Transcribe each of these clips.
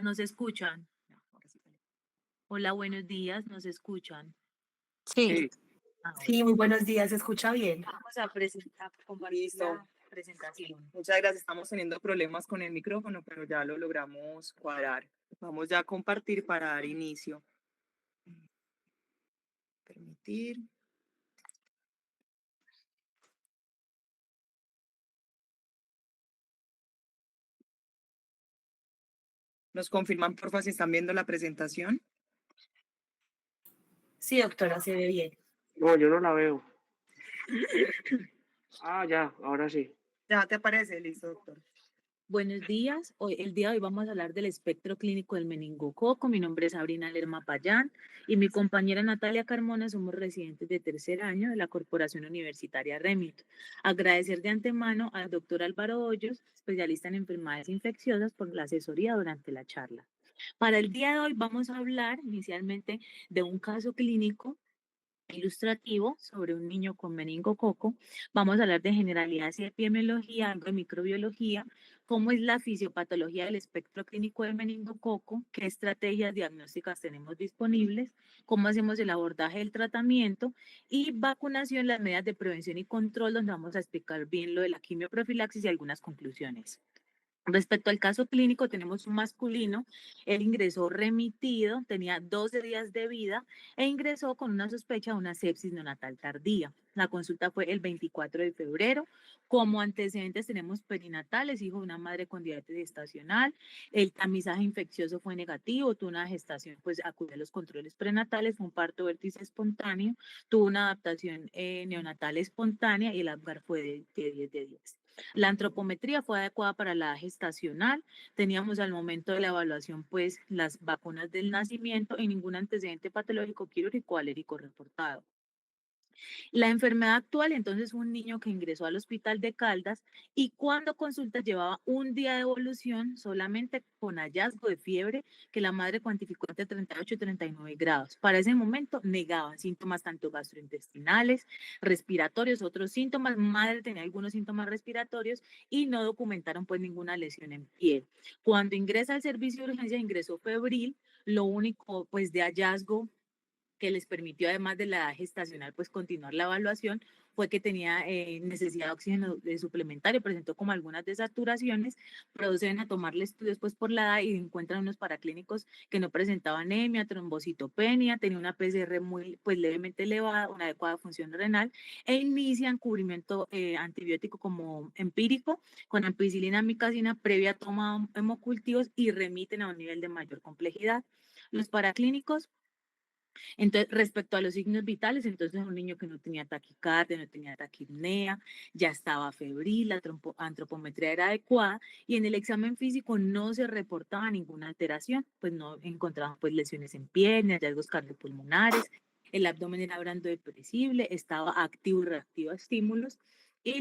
¿Nos escuchan? No, ahora sí sale. Hola, buenos días, ¿nos escuchan? Sí, Sí, Bueno, sí, muy buenos días, ¿se escucha bien? vamos a presentar, compartir listo. la presentación. Muchas gracias. Estamos teniendo problemas con el micrófono, pero ya lo logramos cuadrar. Vamos ya a compartir para dar inicio. Permitir. ¿Nos confirman, porfa, si están viendo la presentación? Sí, doctora, se ve bien. No, yo no la veo. Ah, ya, ahora sí. Ya te aparece, listo, doctor. Buenos días, el día de hoy vamos a hablar del espectro clínico del meningococo. Mi nombre es Sabrina Lerma Payán y mi compañera Natalia Carmona somos residentes de tercer año de la Corporación Universitaria REMIT. Agradecer de antemano al doctor Álvaro Hoyos, especialista en enfermedades infecciosas, por la asesoría durante la charla. Para el día de hoy vamos a hablar inicialmente de un caso clínico ilustrativo sobre un niño con meningococo. Vamos a hablar de generalidades y epidemiología, algo de microbiología, cómo es la fisiopatología del espectro clínico del meningococo, qué estrategias diagnósticas tenemos disponibles, cómo hacemos el abordaje del tratamiento y vacunación, las medidas de prevención y control, donde vamos a explicar bien lo de la quimioprofilaxis y algunas conclusiones. Respecto al caso clínico, tenemos un masculino, él ingresó remitido, tenía 12 días de vida e ingresó con una sospecha de una sepsis neonatal tardía. La consulta fue el 24 de febrero. Como antecedentes tenemos perinatales, hijo de una madre con diabetes gestacional, el tamizaje infeccioso fue negativo, tuvo una gestación, pues acudió a los controles prenatales, fue un parto vértice espontáneo, tuvo una adaptación neonatal espontánea y el Apgar fue de 10 de 10. La antropometría fue adecuada para la edad gestacional. Teníamos al momento de la evaluación, pues, las vacunas del nacimiento y ningún antecedente patológico quirúrgico alérgico reportado. La enfermedad actual, entonces, un niño que ingresó al hospital de Caldas y cuando consulta llevaba un día de evolución solamente con hallazgo de fiebre que la madre cuantificó entre 38 y 39 grados. Para ese momento negaban síntomas tanto gastrointestinales, respiratorios, otros síntomas. Madre tenía algunos síntomas respiratorios y no documentaron pues ninguna lesión en piel. Cuando ingresa al servicio de urgencia ingresó febril, lo único pues de hallazgo que les permitió, además de la edad gestacional, pues continuar la evaluación, fue que tenía necesidad de oxígeno suplementario, presentó como algunas desaturaciones, proceden a tomarle estudios pues por la edad y encuentran unos paraclínicos que no presentaban anemia, trombocitopenia, tenía una PCR muy pues levemente elevada, una adecuada función renal e inician cubrimiento antibiótico como empírico con ampicilina, amicacina previa toma de hemocultivos y remiten a un nivel de mayor complejidad. Los paraclínicos entonces, respecto a los signos vitales, entonces un niño que no tenía taquicardia, no tenía taquipnea, ya estaba febril, la antropometría era adecuada y en el examen físico no se reportaba ninguna alteración, pues no encontraban pues lesiones en piel, ni hallazgos cardiopulmonares, el abdomen era blando depresible, estaba activo y reactivo a estímulos y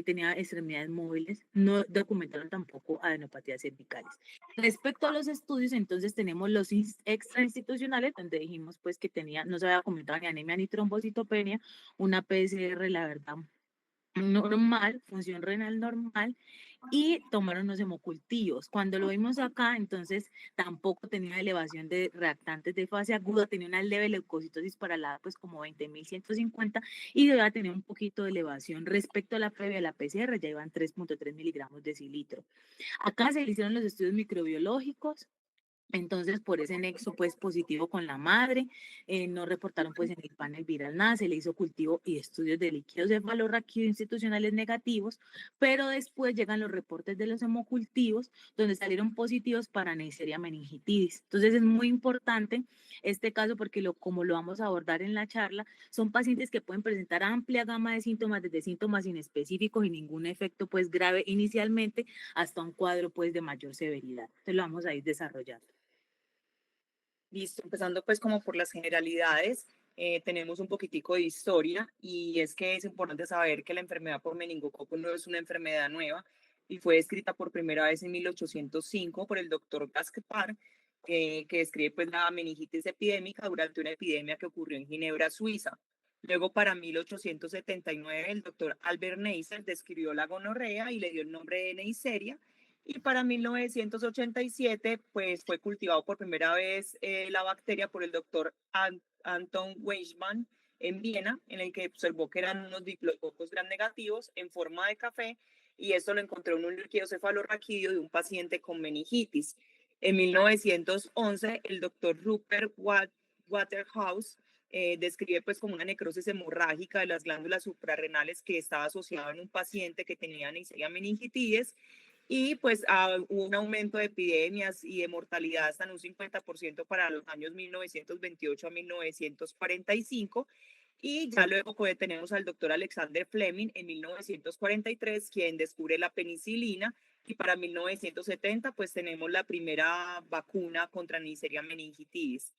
tenía extremidades móviles, no documentaron tampoco adenopatías cervicales. Respecto a los estudios, entonces tenemos los extrainstitucionales, donde dijimos pues que tenía, no se había comentado ni anemia ni trombocitopenia, una PCR, la verdad, normal, función renal normal, y tomaron unos hemocultivos. Cuando lo vimos acá, entonces tampoco tenía elevación de reactantes de fase aguda, tenía una leve leucocitosis para la edad, pues como 20.150 y debía tener un poquito de elevación respecto a la previa, la PCR, ya iban 3.3 miligramos de cilitro. Acá se le hicieron los estudios microbiológicos, entonces, por ese nexo, pues positivo con la madre, no reportaron pues en el panel viral nada, se le hizo cultivo y estudios de líquidos cefalorraquídeos institucionales negativos, pero después llegan los reportes de los hemocultivos, donde salieron positivos para Neisseria meningitidis. Entonces, es muy importante este caso porque como lo vamos a abordar en la charla, son pacientes que pueden presentar amplia gama de síntomas, desde síntomas inespecíficos y ningún efecto pues grave inicialmente, hasta un cuadro pues de mayor severidad. Entonces, lo vamos a ir desarrollando. Listo, empezando pues como por las generalidades, tenemos un poquitico de historia y es que es importante saber que la enfermedad por meningococo no es una enfermedad nueva y fue descrita por primera vez en 1805 por el doctor Gaspar, que describe pues la meningitis epidémica durante una epidemia que ocurrió en Ginebra, Suiza. Luego, para 1879, el doctor Albert Neisser describió la gonorrea y le dio el nombre de Neisseria. Y para 1987, pues fue cultivado por primera vez la bacteria por el doctor Anton Weismann en Viena, en el que observó que eran unos diplococos gram negativos en forma de café, y esto lo encontró en un líquido cefalorraquídeo de un paciente con meningitis. En 1911, el doctor Rupert Waterhouse describe pues como una necrosis hemorrágica de las glándulas suprarrenales que estaba asociada en un paciente que tenía Neisseria meningitidis, y pues hubo un aumento de epidemias y de mortalidad hasta en un 50% para los años 1928 a 1945. Y ya luego pues, tenemos al doctor Alexander Fleming en 1943, quien descubre la penicilina, y para 1970 pues tenemos la primera vacuna contra Neisseria meningitidis.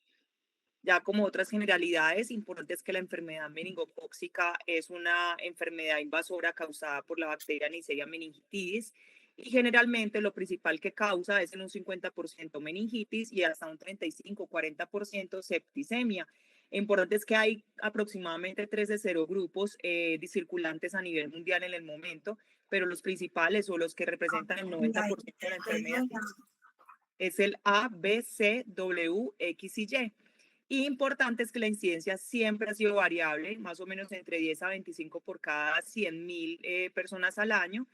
Ya como otras generalidades, importantes que la enfermedad meningocócica es una enfermedad invasora causada por la bacteria Neisseria meningitidis, y generalmente lo principal que causa es en un 50% meningitis y hasta un 35-40% septicemia. Importante es que hay aproximadamente 3 de 0 grupos circulantes a nivel mundial en el momento, pero los principales o los que representan el 90% de la enfermedad es el A, B, C, W, X y Y. Y importante es que la incidencia siempre ha sido variable, más o menos entre 10 a 25 por cada 100.000 personas al año,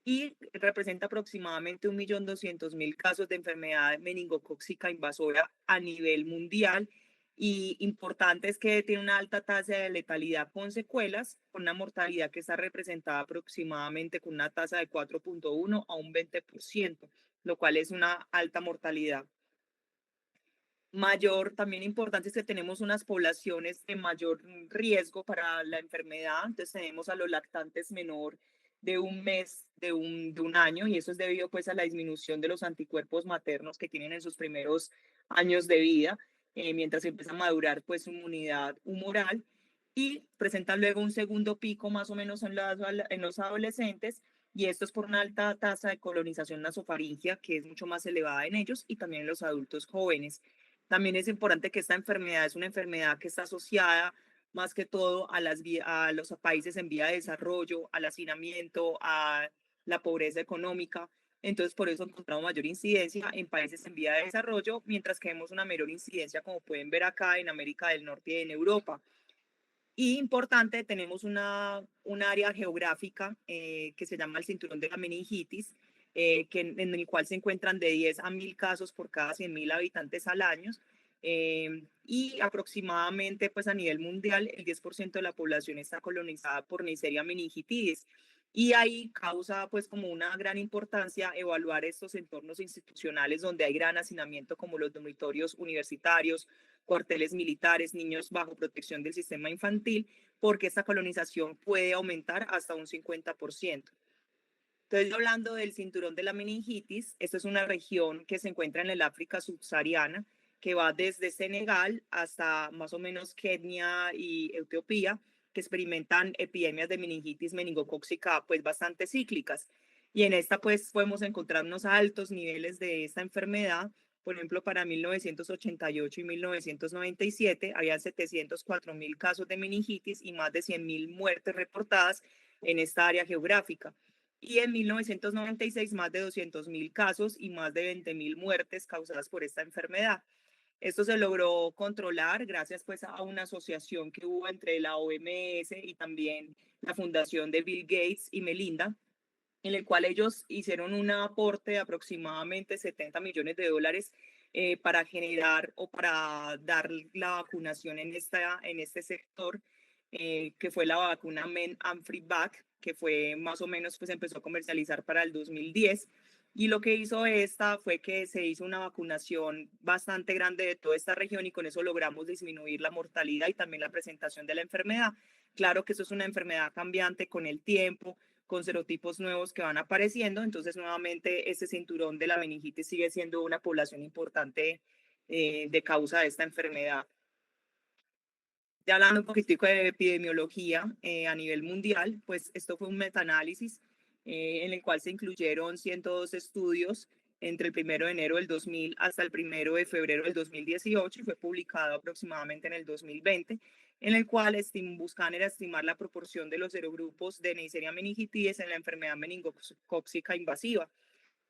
y representa aproximadamente 1.200.000 casos de enfermedad meningocócica invasora a nivel mundial. Y importante es que tiene una alta tasa de letalidad con secuelas, con una mortalidad que está representada aproximadamente con una tasa de 4.1 a un 20%, lo cual es una alta mortalidad. Mayor, también importante es que tenemos unas poblaciones de mayor riesgo para la enfermedad. Entonces tenemos a los lactantes menor de un mes, de un año, y eso es debido pues a la disminución de los anticuerpos maternos que tienen en sus primeros años de vida, mientras empieza a madurar pues su inmunidad humoral, y presentan luego un segundo pico más o menos en los adolescentes, y esto es por una alta tasa de colonización nasofaringea que es mucho más elevada en ellos y también en los adultos jóvenes. También es importante que esta enfermedad es una enfermedad que está asociada más que todo a los países en vía de desarrollo, al hacinamiento, a la pobreza económica. Entonces, por eso encontramos mayor incidencia en países en vía de desarrollo, mientras que vemos una menor incidencia, como pueden ver acá, en América del Norte y en Europa. Y importante, tenemos un área geográfica que se llama el cinturón de la meningitis, en el cual se encuentran de 10 a 1.000 casos por cada 100.000 habitantes al año. Y aproximadamente, pues a nivel mundial, el 10% de la población está colonizada por Neisseria meningitidis. Y ahí causa pues como una gran importancia evaluar estos entornos institucionales donde hay gran hacinamiento, como los dormitorios universitarios, cuarteles militares, niños bajo protección del sistema infantil, porque esta colonización puede aumentar hasta un 50%. Entonces, hablando del cinturón de la meningitis, esta es una región que se encuentra en el África subsahariana, que va desde Senegal hasta más o menos Kenia y Etiopía, que experimentan epidemias de meningitis meningocócica pues bastante cíclicas. Y en esta pues podemos encontrar unos altos niveles de esta enfermedad. Por ejemplo, para 1988 y 1997 había 704.000 casos de meningitis y más de 100.000 muertes reportadas en esta área geográfica. Y en 1996 más de 200.000 casos y más de 20.000 muertes causadas por esta enfermedad. Esto se logró controlar gracias pues a una asociación que hubo entre la OMS y también la fundación de Bill Gates y Melinda, en el cual ellos hicieron un aporte de aproximadamente 70 millones de dólares para generar o para dar la vacunación en este sector, que fue la vacuna Men-Amphivac, que fue más o menos, pues empezó a comercializar para el 2010. Y lo que hizo esta fue que se hizo una vacunación bastante grande de toda esta región, y con eso logramos disminuir la mortalidad y también la presentación de la enfermedad. Claro que eso es una enfermedad cambiante con el tiempo, con serotipos nuevos que van apareciendo. Entonces, nuevamente, este cinturón de la meningitis sigue siendo una población importante de causa de esta enfermedad. Ya hablando un poquitico de epidemiología a nivel mundial, pues esto fue un metaanálisis en el cual se incluyeron 102 estudios entre el 1 de enero del 2000 hasta el 1 de febrero del 2018, y fue publicado aproximadamente en el 2020, en el cual buscan era estimar la proporción de los serogrupos de Neisseria meningitidis en la enfermedad meningocócica invasiva.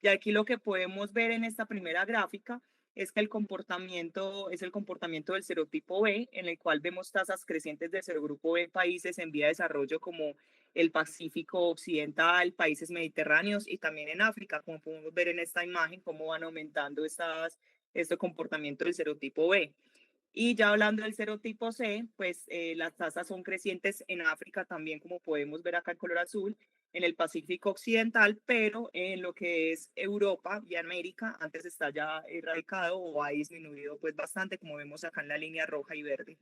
Y aquí lo que podemos ver en esta primera gráfica es que el comportamiento es el comportamiento del serotipo B, en el cual vemos tasas crecientes del serogrupo B en países en vía de desarrollo como el Pacífico Occidental, países mediterráneos y también en África, como podemos ver en esta imagen, cómo van aumentando este comportamiento del serotipo B. Y ya hablando del serotipo C, pues las tasas son crecientes en África también, como podemos ver acá en color azul, en el Pacífico Occidental, pero en lo que es Europa y América, antes está ya erradicado o ha disminuido pues bastante, como vemos acá en la línea roja y verde.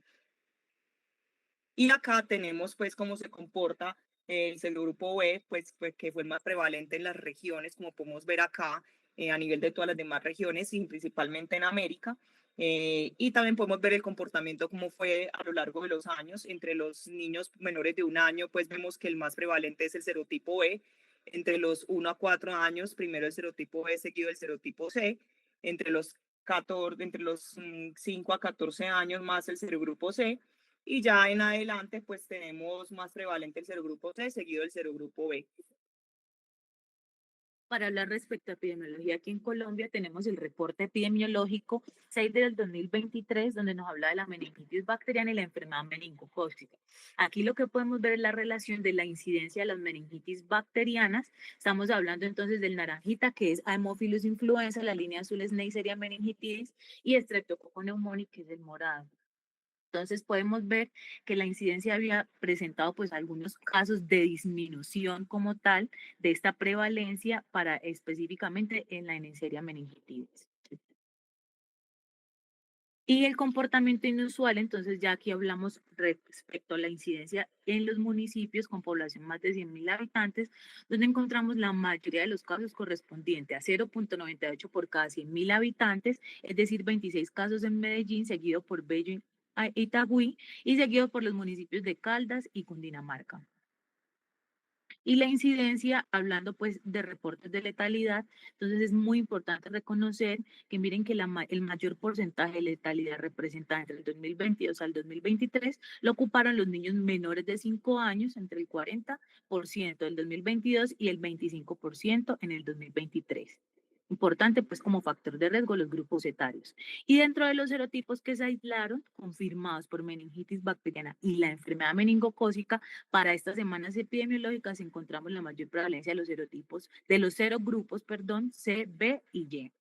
Y acá tenemos pues cómo se comporta el serogrupo B, pues que fue el más prevalente en las regiones, como podemos ver acá, a nivel de todas las demás regiones y principalmente en América. Y también podemos ver el comportamiento, cómo fue a lo largo de los años. Entre los niños menores de 1 año, pues vemos que el más prevalente es el serotipo B. Entre los 1 a 4 años, primero el serotipo B, seguido el serotipo C. Entre los 5 a 14 años, más el serogrupo C. Y ya en adelante, pues tenemos más prevalente el serogrupo C, seguido del serogrupo B. Para hablar respecto a epidemiología aquí en Colombia, tenemos el reporte epidemiológico 6 del 2023, donde nos habla de la meningitis bacteriana y la enfermedad meningocócica. Aquí lo que podemos ver es la relación de la incidencia de las meningitis bacterianas. Estamos hablando entonces del naranjita, que es Haemophilus influenza, la línea azul es Neisseria meningitidis y Streptococcus pneumoniae, que es el morado. Entonces podemos ver que la incidencia había presentado pues algunos casos de disminución como tal de esta prevalencia para específicamente en la Neisseria meningitidis. Y el comportamiento inusual, entonces ya aquí hablamos respecto a la incidencia en los municipios con población más de 100.000 habitantes, donde encontramos la mayoría de los casos correspondiente a 0.98 por cada 100.000 habitantes, es decir, 26 casos en Medellín, seguido por Bello y Itagüí, y seguido por los municipios de Caldas y Cundinamarca. Y la incidencia, hablando pues de reportes de letalidad, entonces es muy importante reconocer que miren que el mayor porcentaje de letalidad representada entre el 2022 al 2023 lo ocuparon los niños menores de 5 años, entre el 40% del 2022 y el 25% en el 2023. Importante, pues, como factor de riesgo los grupos etarios. Y dentro de los serotipos que se aislaron, confirmados por meningitis bacteriana y la enfermedad meningocócica, para estas semanas epidemiológicas encontramos la mayor prevalencia de los serotipos, de los serogrupos, perdón, C, B y Y.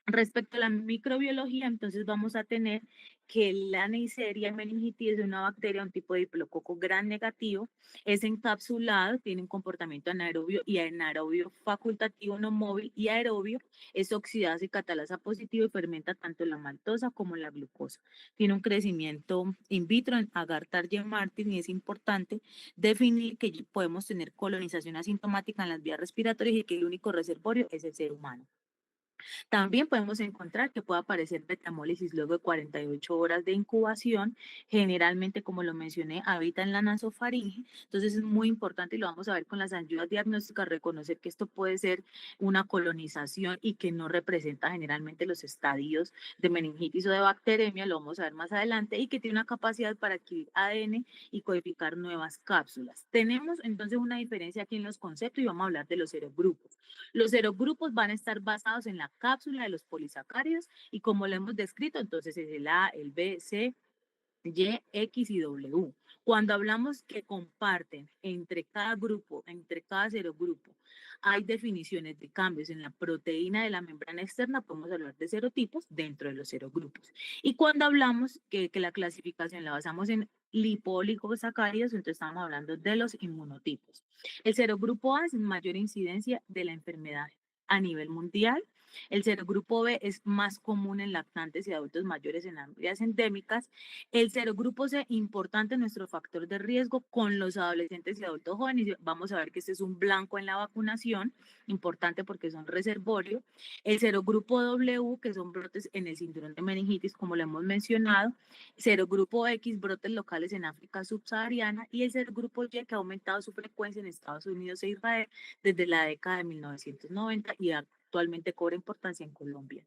Respecto a la microbiología, entonces vamos a tener que la Neisseria meningitidis es una bacteria, un tipo de diplococco gran negativo, es encapsulado, tiene un comportamiento anaerobio y anaerobio facultativo no móvil y aerobio, es oxidasa y catalasa positivo y fermenta tanto la maltosa como la glucosa. Tiene un crecimiento in vitro en agar Target Martin y es importante definir que podemos tener colonización asintomática en las vías respiratorias y que el único reservorio es el ser humano. También podemos encontrar que puede aparecer betamólisis luego de 48 horas de incubación. Generalmente, como lo mencioné, habita en la nasofaringe. Entonces es muy importante y lo vamos a ver con las ayudas diagnósticas, reconocer que esto puede ser una colonización y que no representa generalmente los estadios de meningitis o de bacteremia, lo vamos a ver más adelante, y que tiene una capacidad para adquirir ADN y codificar nuevas cápsulas. Tenemos entonces una diferencia aquí en los conceptos y vamos a hablar de los serogrupos. Los serogrupos van a estar basados en la cápsula de los polisacáridos y como lo hemos descrito, entonces es el A, el B, C, Y, X y W. Cuando hablamos que comparten entre cada grupo, entre cada serogrupo, hay definiciones de cambios en la proteína de la membrana externa, podemos hablar de serotipos dentro de los serogrupos. Y cuando hablamos que la clasificación la basamos en lipoligosacáridos, entonces estamos hablando de los inmunotipos. El serogrupo A es mayor incidencia de la enfermedad a nivel mundial. El serogrupo B es más común en lactantes y adultos mayores en áreas endémicas. El serogrupo C, importante nuestro factor de riesgo con los adolescentes y adultos jóvenes. Vamos a ver que este es un blanco en la vacunación, importante porque son reservorio. El serogrupo W, que son brotes en el cinturón de meningitis, como lo hemos mencionado. Serogrupo X, brotes locales en África subsahariana. Y el serogrupo Y, que ha aumentado su frecuencia en Estados Unidos e Israel desde la década de 1990 y actualmente cobra importancia en Colombia.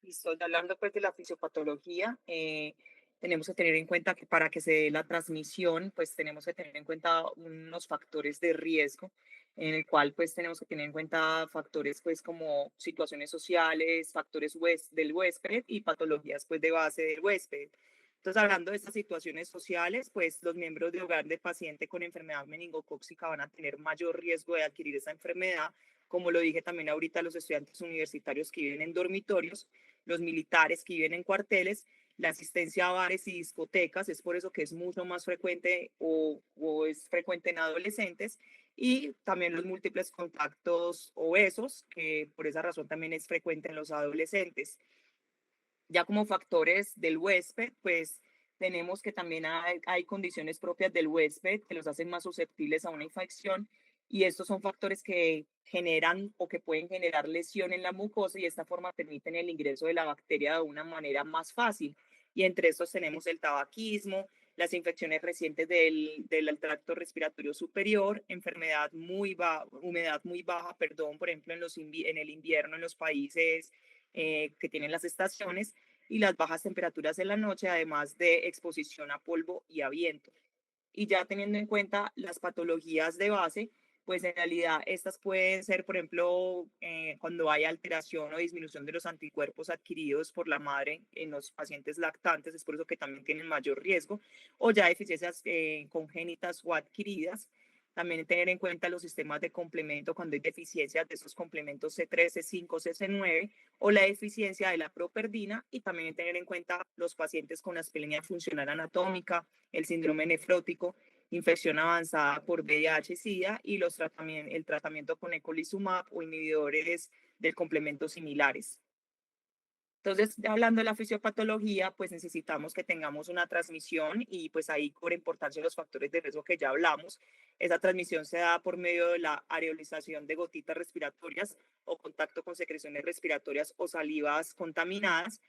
Listo, hablando pues de la fisiopatología, tenemos que tener en cuenta que para que se dé la transmisión, pues tenemos que tener en cuenta unos factores de riesgo. en el cual pues tenemos que tener en cuenta factores pues como situaciones sociales, factores del huésped y patologías pues de base del huésped. Entonces, hablando de estas situaciones sociales, pues los miembros de hogar de paciente con enfermedad meningocócica van a tener mayor riesgo de adquirir esa enfermedad, como lo dije también ahorita, los estudiantes universitarios que viven en dormitorios, los militares que viven en cuarteles, la asistencia a bares y discotecas, es por eso que es mucho más frecuente o es frecuente en adolescentes, y también los múltiples contactos obesos, que por esa razón también es frecuente en los adolescentes. Ya como factores del huésped, pues tenemos que también hay condiciones propias del huésped que los hacen más susceptibles a una infección, y estos son factores que generan o que pueden generar lesión en la mucosa, y de esta forma permiten el ingreso de la bacteria de una manera más fácil. Y entre estos tenemos el tabaquismo, las infecciones recientes del tracto respiratorio superior, humedad muy baja, perdón, por ejemplo, en el invierno en los países que tienen las estaciones, y las bajas temperaturas en la noche, además de exposición a polvo y a viento. Y ya teniendo en cuenta las patologías de base, pues en realidad estas pueden ser, por ejemplo, cuando hay alteración o disminución de los anticuerpos adquiridos por la madre en los pacientes lactantes, es por eso que también tienen mayor riesgo, o ya deficiencias congénitas o adquiridas. También tener en cuenta los sistemas de complemento cuando hay deficiencias de esos complementos C3, C5, CC9, o la deficiencia de la properdina, y también tener en cuenta los pacientes con aspelenia funcional anatómica, el síndrome nefrótico, infección avanzada por VIH-Sida y el tratamiento con eculizumab o inhibidores del complemento similares. Entonces, hablando de la fisiopatología, pues necesitamos que tengamos una transmisión, y pues ahí cobra importancia los factores de riesgo que ya hablamos. Esa transmisión se da por medio de la areolización de gotitas respiratorias o contacto con secreciones respiratorias o salivas contaminadas,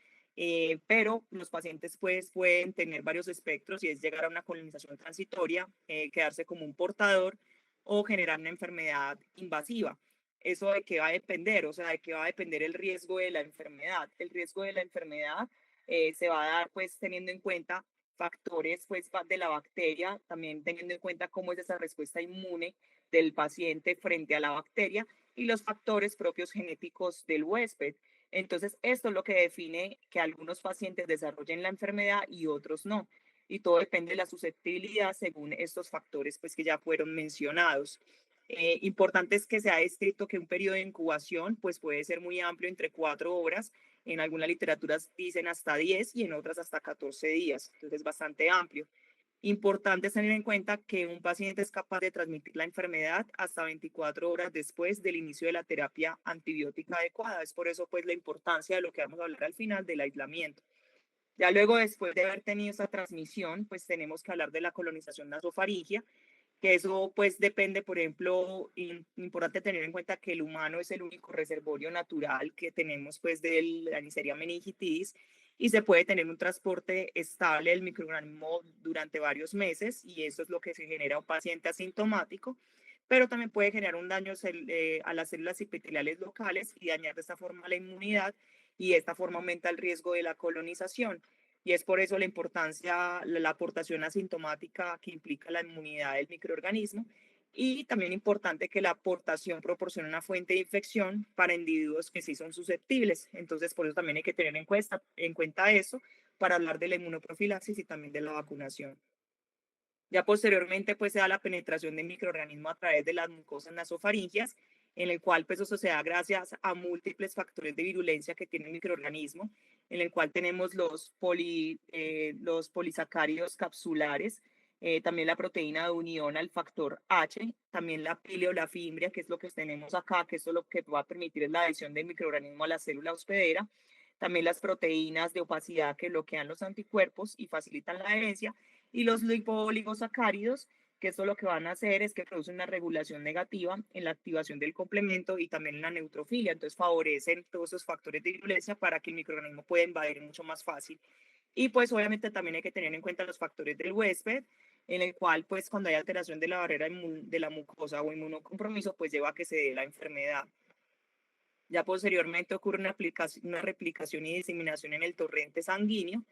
pero los pacientes pues pueden tener varios espectros, y es llegar a una colonización transitoria, quedarse como un portador o generar una enfermedad invasiva. ¿Eso de qué va a depender? O sea, de qué va a depender el riesgo de la enfermedad. El riesgo de la enfermedad se va a dar pues teniendo en cuenta factores pues de la bacteria, también teniendo en cuenta cómo es esa respuesta inmune del paciente frente a la bacteria, y los factores propios genéticos del huésped. Entonces, esto es lo que define que algunos pacientes desarrollen la enfermedad y otros no. Y todo depende de la susceptibilidad según estos factores pues que ya fueron mencionados. Importante es que se ha descrito que un periodo de incubación pues puede ser muy amplio, entre 4 horas, en algunas literaturas dicen hasta 10 y en otras hasta 14 días, entonces es bastante amplio. Importante es tener en cuenta que un paciente es capaz de transmitir la enfermedad hasta 24 horas después del inicio de la terapia antibiótica adecuada. Es por eso pues la importancia de lo que vamos a hablar al final del aislamiento. Ya luego, después de haber tenido esa transmisión, pues tenemos que hablar de la colonización nasofaringea, que eso pues depende, por ejemplo, importante tener en cuenta que el humano es el único reservorio natural que tenemos pues de la Neisseria meningitidis, y se puede tener un transporte estable del microorganismo durante varios meses, y eso es lo que se genera un paciente asintomático, pero también puede generar un daño a las células epiteliales locales y dañar de esta forma la inmunidad, y de esta forma aumenta el riesgo de la colonización. Y es por eso la importancia, la aportación asintomática que implica la inmunidad del microorganismo, y también importante que la aportación proporcione una fuente de infección para individuos que sí son susceptibles. Entonces, por eso también hay que tener en cuenta eso para hablar de la inmunoprofilaxis y también de la vacunación. Ya posteriormente, pues se da la penetración del microorganismo a través de las mucosas nasofaringeas, en el cual pues eso se da gracias a múltiples factores de virulencia que tiene el microorganismo, en el cual tenemos los polisacáridos capsulares, también la proteína de unión al factor H, también la pile o la fimbria, que es lo que tenemos acá, que eso lo que va a permitir es la adhesión del microorganismo a la célula hospedera, también las proteínas de opacidad que bloquean los anticuerpos y facilitan la adherencia, y los lipoligosacáridos, que esto lo que van a hacer es que producen una regulación negativa en la activación del complemento y también en la neutrofilia. Entonces favorecen todos esos factores de virulencia para que el microorganismo pueda invadir mucho más fácil. Y pues obviamente también hay que tener en cuenta los factores del huésped, en el cual pues cuando hay alteración de la barrera de la mucosa o inmunocompromiso, pues lleva a que se dé la enfermedad. Ya posteriormente ocurre una replicación y diseminación en el torrente sanguíneo,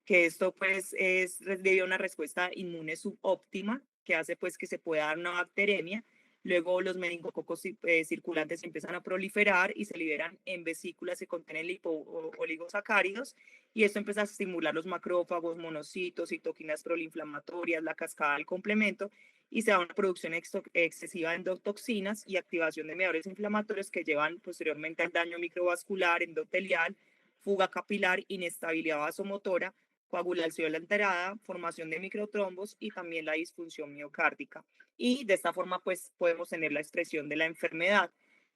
que esto pues es debido a una respuesta inmune subóptima que hace pues que se pueda dar una bacteremia, Luego los meningococos circulantes empiezan a proliferar y se liberan en vesículas que contienen oligosacáridos, y esto empieza a estimular los macrófagos, monocitos, citoquinas proinflamatorias, la cascada del complemento, y se da una producción excesiva de endotoxinas y activación de mediadores inflamatorios que llevan posteriormente al daño microvascular, endotelial, fuga capilar, inestabilidad vasomotora, coagulación alterada, formación de microtrombos y también la disfunción miocárdica. Y de esta forma pues podemos tener la expresión de la enfermedad.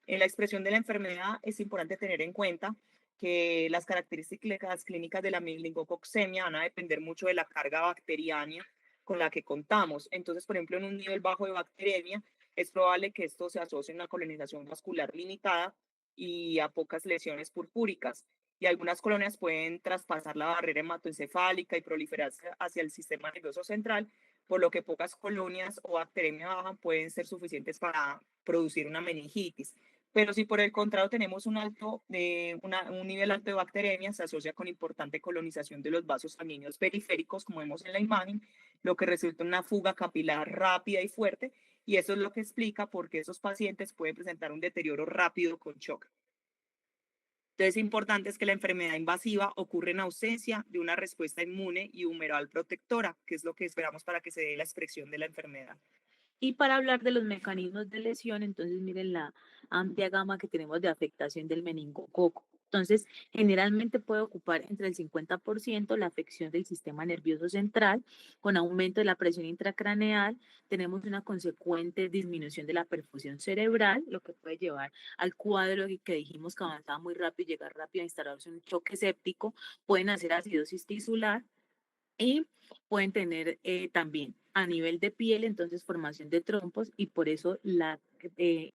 En la expresión de la enfermedad es importante tener en cuenta que las características clínicas de la meningococcemia van a depender mucho de la carga bacteriana con la que contamos. Entonces, por ejemplo, en un nivel bajo de bacteremia, es probable que esto se asocie a una colonización vascular limitada y a pocas lesiones purpúricas. Y algunas colonias pueden traspasar la barrera hematoencefálica y proliferarse hacia el sistema nervioso central, por lo que pocas colonias o bacteremia baja pueden ser suficientes para producir una meningitis. Pero si por el contrario tenemos un nivel alto de bacteremia, se asocia con importante colonización de los vasos sanguíneos periféricos, como vemos en la imagen, lo que resulta en una fuga capilar rápida y fuerte, y eso es lo que explica por qué esos pacientes pueden presentar un deterioro rápido con shock. Entonces, importante es que la enfermedad invasiva ocurre en ausencia de una respuesta inmune y humoral protectora, que es lo que esperamos para que se dé la expresión de la enfermedad. Y para hablar de los mecanismos de lesión, entonces miren la amplia gama que tenemos de afectación del meningococo. Entonces, generalmente puede ocupar entre el 50% la afección del sistema nervioso central, con aumento de la presión intracraneal. Tenemos una consecuente disminución de la perfusión cerebral, lo que puede llevar al cuadro que dijimos que avanzaba muy rápido y llegar rápido a instalarse un choque séptico. Pueden hacer acidosis tisular y pueden tener también a nivel de piel, entonces formación de trompos, y por eso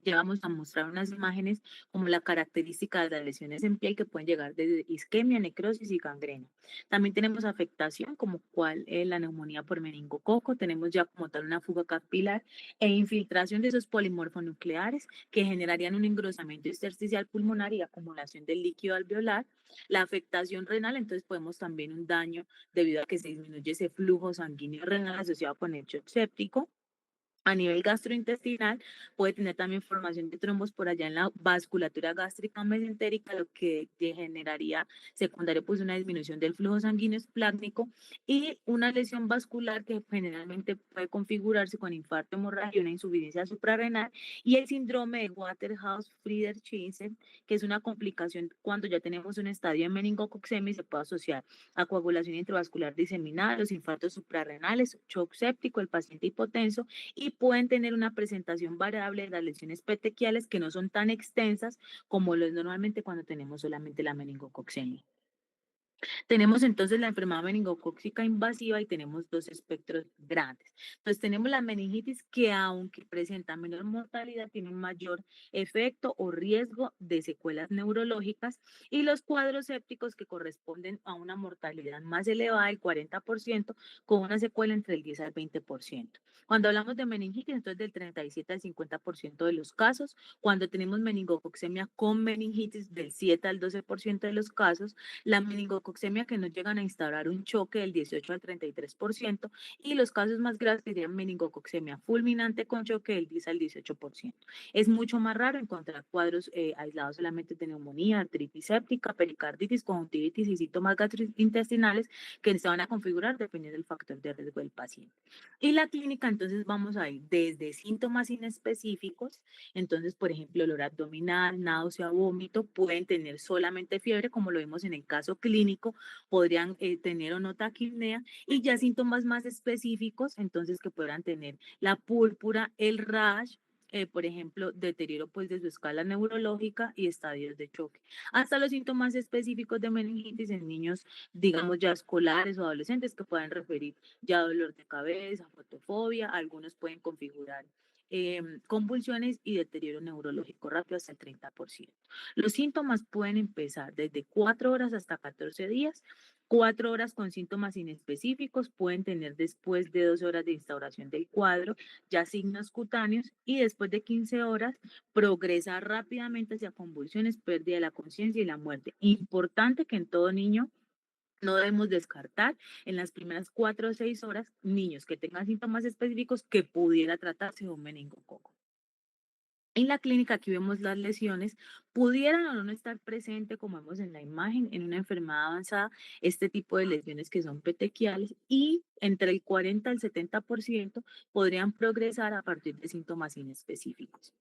llevamos a mostrar unas imágenes como la característica de las lesiones en piel que pueden llegar desde isquemia, necrosis y gangrena. También tenemos afectación como la neumonía por meningococo, tenemos ya como tal una fuga capilar e infiltración de esos polimorfonucleares que generarían un engrosamiento intersticial pulmonar y acumulación del líquido alveolar. La afectación renal, entonces podemos también un daño debido a que se disminuye ese flujo sanguíneo renal asociado con el shock séptico. A nivel gastrointestinal, puede tener también formación de trombos por allá en la vasculatura gástrica mesentérica, lo que generaría secundario pues una disminución del flujo sanguíneo esplácnico y una lesión vascular que generalmente puede configurarse con infarto, hemorragia, una insuficiencia suprarrenal y el síndrome de Waterhouse-Friedrich-Heinzen, que es una complicación cuando ya tenemos un estadio de meningococcemia y se puede asociar a coagulación intravascular diseminada, los infartos suprarrenales, shock séptico, el paciente hipotenso, y pueden tener una presentación variable de las lesiones petequiales que no son tan extensas como lo es normalmente cuando tenemos solamente la meningococcemia. Tenemos entonces la enfermedad meningocócica invasiva y tenemos dos espectros grandes. Entonces tenemos la meningitis que aunque presenta menor mortalidad, tiene un mayor efecto o riesgo de secuelas neurológicas y los cuadros sépticos que corresponden a una mortalidad más elevada del 40% con una secuela entre el 10 al 20%. Cuando hablamos de meningitis, entonces del 37 al 50% de los casos, cuando tenemos meningococcemia con meningitis del 7 al 12% de los casos, la meningococcemia que no llegan a instaurar un choque del 18 al 33% y los casos más graves serían meningococcemia fulminante con choque del 10 al 18%. Es mucho más raro encontrar cuadros aislados solamente de neumonía, artritis séptica, pericarditis, conjuntivitis y síntomas gastrointestinales que se van a configurar dependiendo del factor de riesgo del paciente. Y la clínica, entonces vamos a ir desde síntomas inespecíficos, entonces, por ejemplo, dolor abdominal, náusea, vómito, pueden tener solamente fiebre, como lo vimos en el caso clínico, podrían tener o no taquipnea, y ya síntomas más específicos, entonces que podrán tener la púrpura, el rash, por ejemplo, deterioro pues de su escala neurológica y estadios de choque. Hasta los síntomas específicos de meningitis en niños, digamos ya escolares o adolescentes, que puedan referir ya dolor de cabeza, fotofobia, algunos pueden configurar convulsiones y deterioro neurológico rápido hasta el 30%. Los síntomas pueden empezar desde 4 horas hasta 14 días. 4 horas con síntomas inespecíficos pueden tener después de 12 horas de instauración del cuadro ya signos cutáneos y después de 15 horas progresa rápidamente hacia convulsiones, pérdida de la conciencia y la muerte. Importante que en todo niño no debemos descartar en las primeras 4 o 6 horas niños que tengan síntomas específicos que pudiera tratarse de un meningococo. En la clínica aquí vemos las lesiones, pudieran o no estar presente, como vemos en la imagen, en una enfermedad avanzada, este tipo de lesiones que son petequiales y entre el 40 al 70% podrían progresar a partir de síntomas inespecíficos.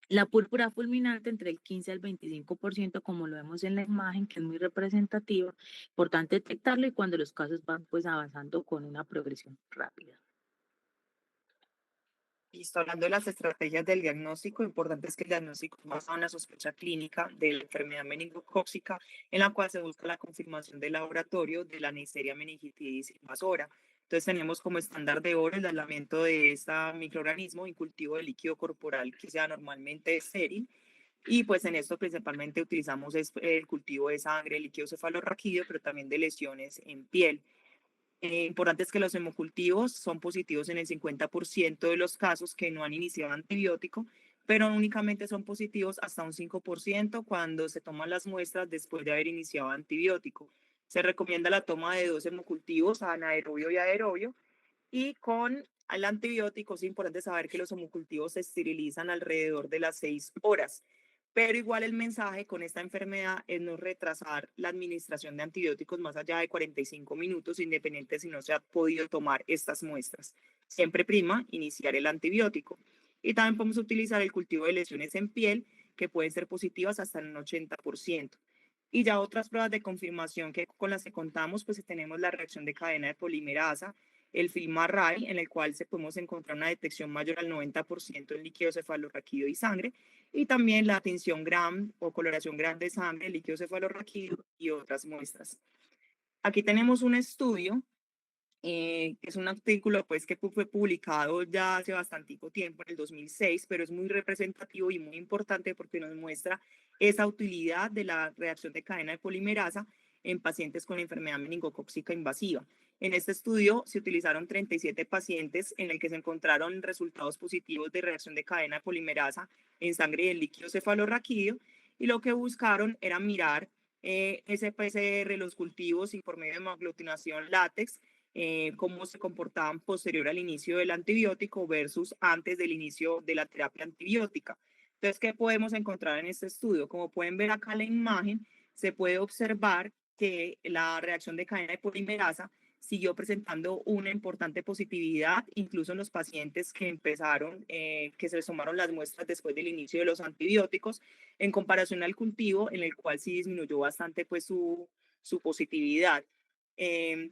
La púrpura fulminante entre el 15 al 25%, como lo vemos en la imagen, que es muy representativa, importante detectarlo y cuando los casos van pues avanzando con una progresión rápida. Listo, hablando de las estrategias del diagnóstico, importante es que el diagnóstico es basado en la sospecha clínica de la enfermedad meningocócica, en la cual se busca la confirmación del laboratorio de la Neisseria meningitidis invasora. Entonces tenemos como estándar de oro el aislamiento de este microorganismo y cultivo de líquido corporal que sea normalmente estéril. Y pues en esto principalmente utilizamos el cultivo de sangre, líquido cefalorraquídeo, pero también de lesiones en piel. Importante es que los hemocultivos son positivos en el 50% de los casos que no han iniciado antibiótico, pero únicamente son positivos hasta un 5% cuando se toman las muestras después de haber iniciado antibiótico. Se recomienda la toma de 2 hemocultivos, anaerobio y aerobio, y con el antibiótico es importante saber que los hemocultivos se esterilizan alrededor de las 6 horas. Pero igual el mensaje con esta enfermedad es no retrasar la administración de antibióticos más allá de 45 minutos, independiente si no se ha podido tomar estas muestras. Siempre prima iniciar el antibiótico. Y también podemos utilizar el cultivo de lesiones en piel, que pueden ser positivas hasta en un 80%. Y ya otras pruebas de confirmación que con las que contamos, pues tenemos la reacción de cadena de polimerasa, el film Array, en el cual se podemos encontrar una detección mayor al 90% en líquido cefalorraquídeo y sangre, y también la tinción Gram o coloración Gram de sangre, líquido cefalorraquídeo y otras muestras. Aquí tenemos un estudio, que es un artículo pues, que fue publicado ya hace bastante tiempo, en el 2006, pero es muy representativo y muy importante porque nos muestra esa utilidad de la reacción de cadena de polimerasa en pacientes con enfermedad meningocócica invasiva. En este estudio se utilizaron 37 pacientes en el que se encontraron resultados positivos de reacción de cadena de polimerasa en sangre y en líquido cefalorraquídeo, y lo que buscaron era mirar ese PCR, los cultivos y por medio de hemaglutinación látex, cómo se comportaban posterior al inicio del antibiótico versus antes del inicio de la terapia antibiótica. Entonces, ¿qué podemos encontrar en este estudio? Como pueden ver acá en la imagen, se puede observar que la reacción de cadena de polimerasa siguió presentando una importante positividad, incluso en los pacientes que empezaron, que se les tomaron las muestras después del inicio de los antibióticos, en comparación al cultivo, en el cual sí disminuyó bastante pues, su positividad. Eh,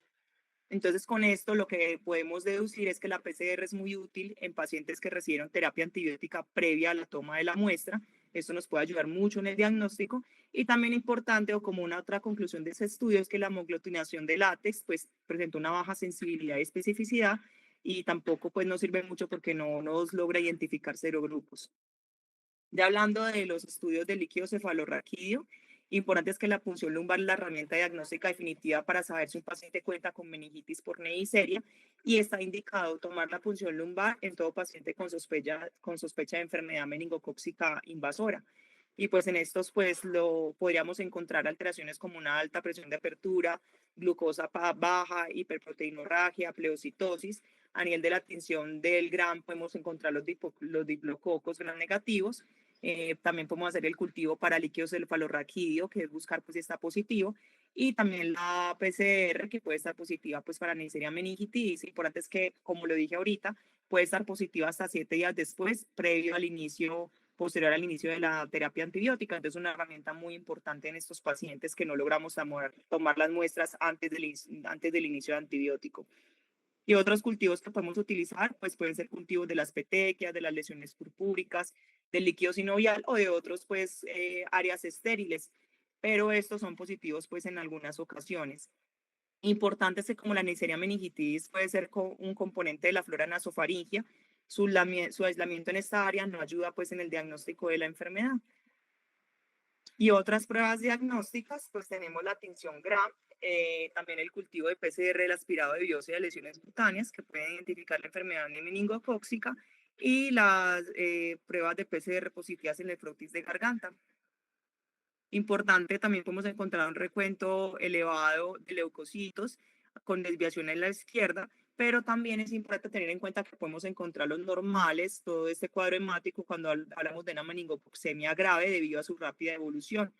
entonces, con esto lo que podemos deducir es que la PCR es muy útil en pacientes que recibieron terapia antibiótica previa a la toma de la muestra. Esto nos puede ayudar mucho en el diagnóstico. Y también importante, o como una otra conclusión de ese estudio, es que la hemoglutinación de látex pues, presenta una baja sensibilidad y especificidad, y tampoco pues, nos sirve mucho porque no nos logra identificar serogrupos. Ya hablando de los estudios del líquido cefalorraquídeo, importante es que la punción lumbar es la herramienta diagnóstica definitiva para saber si un paciente cuenta con meningitis por Neisseria, y está indicado tomar la punción lumbar en todo paciente con sospecha de enfermedad meningocócica invasora. Y pues en estos pues lo podríamos encontrar alteraciones como una alta presión de apertura, glucosa baja, hiperproteinorragia, pleocitosis. A nivel de la tinción del Gram podemos encontrar los diplococos gram negativos. También podemos hacer el cultivo para líquido cefalorraquídeo, que es buscar pues si está positivo, y también la PCR, que puede estar positiva pues para Neisseria meningitidis. Importante es que, como lo dije ahorita, puede estar positiva hasta 7 días después, posterior al inicio de la terapia antibiótica. Entonces, es una herramienta muy importante en estos pacientes que no logramos tomar las muestras antes del inicio de antibiótico. Y otros cultivos que podemos utilizar, pues pueden ser cultivos de las petequias, de las lesiones purpúricas, del líquido sinovial o de otros, pues, áreas estériles. Pero estos son positivos, pues, en algunas ocasiones. Importante es que como la Neisseria meningitidis puede ser un componente de la flora nasofaringia, su aislamiento en esta área no ayuda, pues, en el diagnóstico de la enfermedad. Y otras pruebas diagnósticas, pues tenemos la tinción Gram, también el cultivo de PCR, el aspirado de biopsia de lesiones cutáneas, que pueden identificar la enfermedad meningocócica, y las pruebas de PCR positivas en nefrotis de garganta. Importante, también podemos encontrar un recuento elevado de leucocitos con desviación en la izquierda, pero también es importante tener en cuenta que podemos encontrar los normales, todo este cuadro hemático cuando hablamos de una meningococcemia grave debido a su rápida evolución.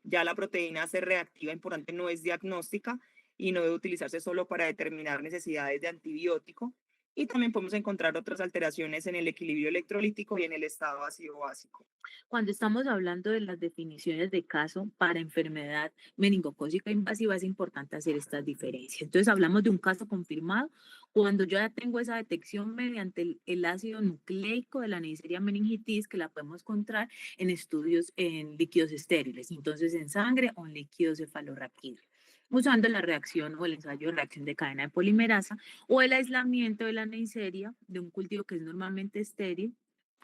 Ya la proteína C reactiva importante no es diagnóstica y no debe utilizarse solo para determinar necesidades de antibiótico. Y también podemos encontrar otras alteraciones en el equilibrio electrolítico y en el estado ácido básico. Cuando estamos hablando de las definiciones de caso para enfermedad meningocócica invasiva, es importante hacer estas diferencias. Entonces, hablamos de un caso confirmado cuando yo ya tengo esa detección mediante el ácido nucleico de la Neisseria meningitis, que la podemos encontrar en estudios en líquidos estériles, entonces en sangre o en líquido cefalorraquídeo, usando la reacción o el ensayo de reacción de cadena de polimerasa o el aislamiento de la Neisseria de un cultivo que es normalmente estéril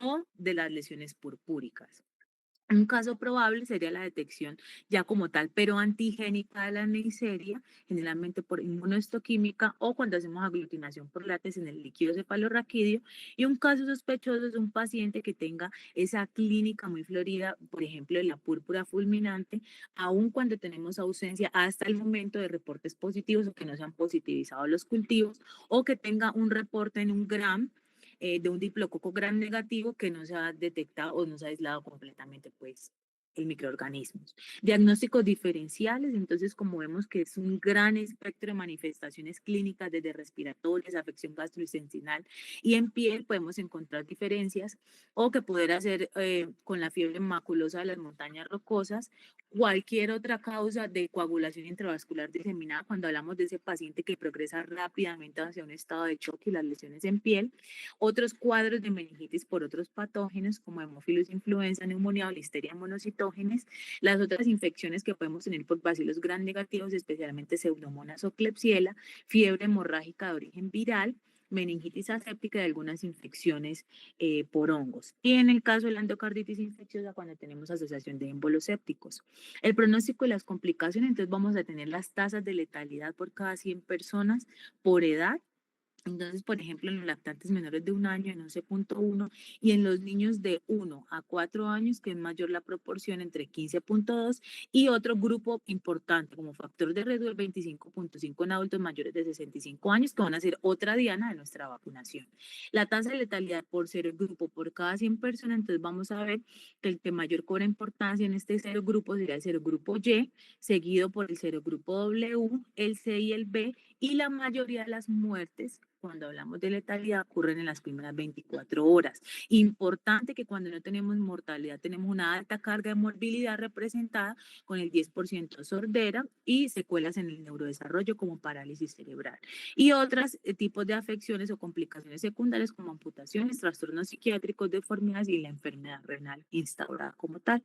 o de las lesiones purpúricas. Un caso probable sería la detección ya como tal, pero antigénica de la Neisseria, generalmente por inmunohistoquímica o cuando hacemos aglutinación por látex en el líquido cefalorraquídeo. Y un caso sospechoso es un paciente que tenga esa clínica muy florida, por ejemplo, de la púrpura fulminante, aun cuando tenemos ausencia hasta el momento de reportes positivos o que no se han positivizado los cultivos, o que tenga un reporte en un gram de un diplococo gram negativo que no se ha detectado o no se ha aislado completamente, pues, el microorganismos. Diagnósticos diferenciales, entonces, como vemos que es un gran espectro de manifestaciones clínicas, desde respiratorias, afección gastrointestinal y en piel, podemos encontrar diferencias o que poder hacer con la fiebre maculosa de las montañas rocosas, cualquier otra causa de coagulación intravascular diseminada, cuando hablamos de ese paciente que progresa rápidamente hacia un estado de choque y las lesiones en piel, otros cuadros de meningitis por otros patógenos como hemófilos influenza, neumonía o listeria monocitógenes, las otras infecciones que podemos tener por bacilos gram negativos, especialmente pseudomonas o klebsiella, fiebre hemorrágica de origen viral, meningitis aséptica y algunas infecciones por hongos. Y en el caso de la endocarditis infecciosa, cuando tenemos asociación de émbolos sépticos. El pronóstico y las complicaciones, entonces vamos a tener las tasas de letalidad por cada 100 personas por edad. Entonces, por ejemplo, en los lactantes menores de un año en 11,1 y en los niños de 1 a 4 años, que es mayor la proporción entre 15,2 y otro grupo importante como factor de riesgo el 25,5 en adultos mayores de 65 años, que van a ser otra diana de nuestra vacunación. La tasa de letalidad por serogrupo por cada 100 personas, entonces vamos a ver que el que mayor cobra importancia en este serogrupo sería el serogrupo Y, seguido por el serogrupo W, el C y el B, y la mayoría de las muertes, cuando hablamos de letalidad, ocurren en las primeras 24 horas. Importante que cuando no tenemos mortalidad, tenemos una alta carga de morbilidad representada con el 10% sordera y secuelas en el neurodesarrollo como parálisis cerebral. Y otros tipos de afecciones o complicaciones secundarias como amputaciones, trastornos psiquiátricos, deformidades y la enfermedad renal instaurada como tal.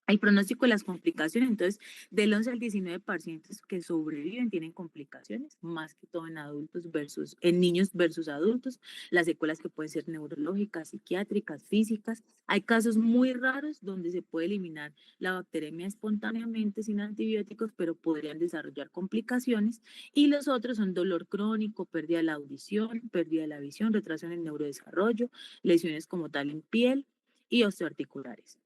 El pronóstico de las complicaciones, entonces, del 11 al 19 pacientes que sobreviven tienen complicaciones, más que todo en adultos versus, en niños versus adultos, las secuelas que pueden ser neurológicas, psiquiátricas, físicas. Hay casos muy raros donde se puede eliminar la bacteremia espontáneamente sin antibióticos, pero podrían desarrollar complicaciones. Y los otros son dolor crónico, pérdida de la audición, pérdida de la visión, retraso en el neurodesarrollo, lesiones como tal en piel y osteoarticulares.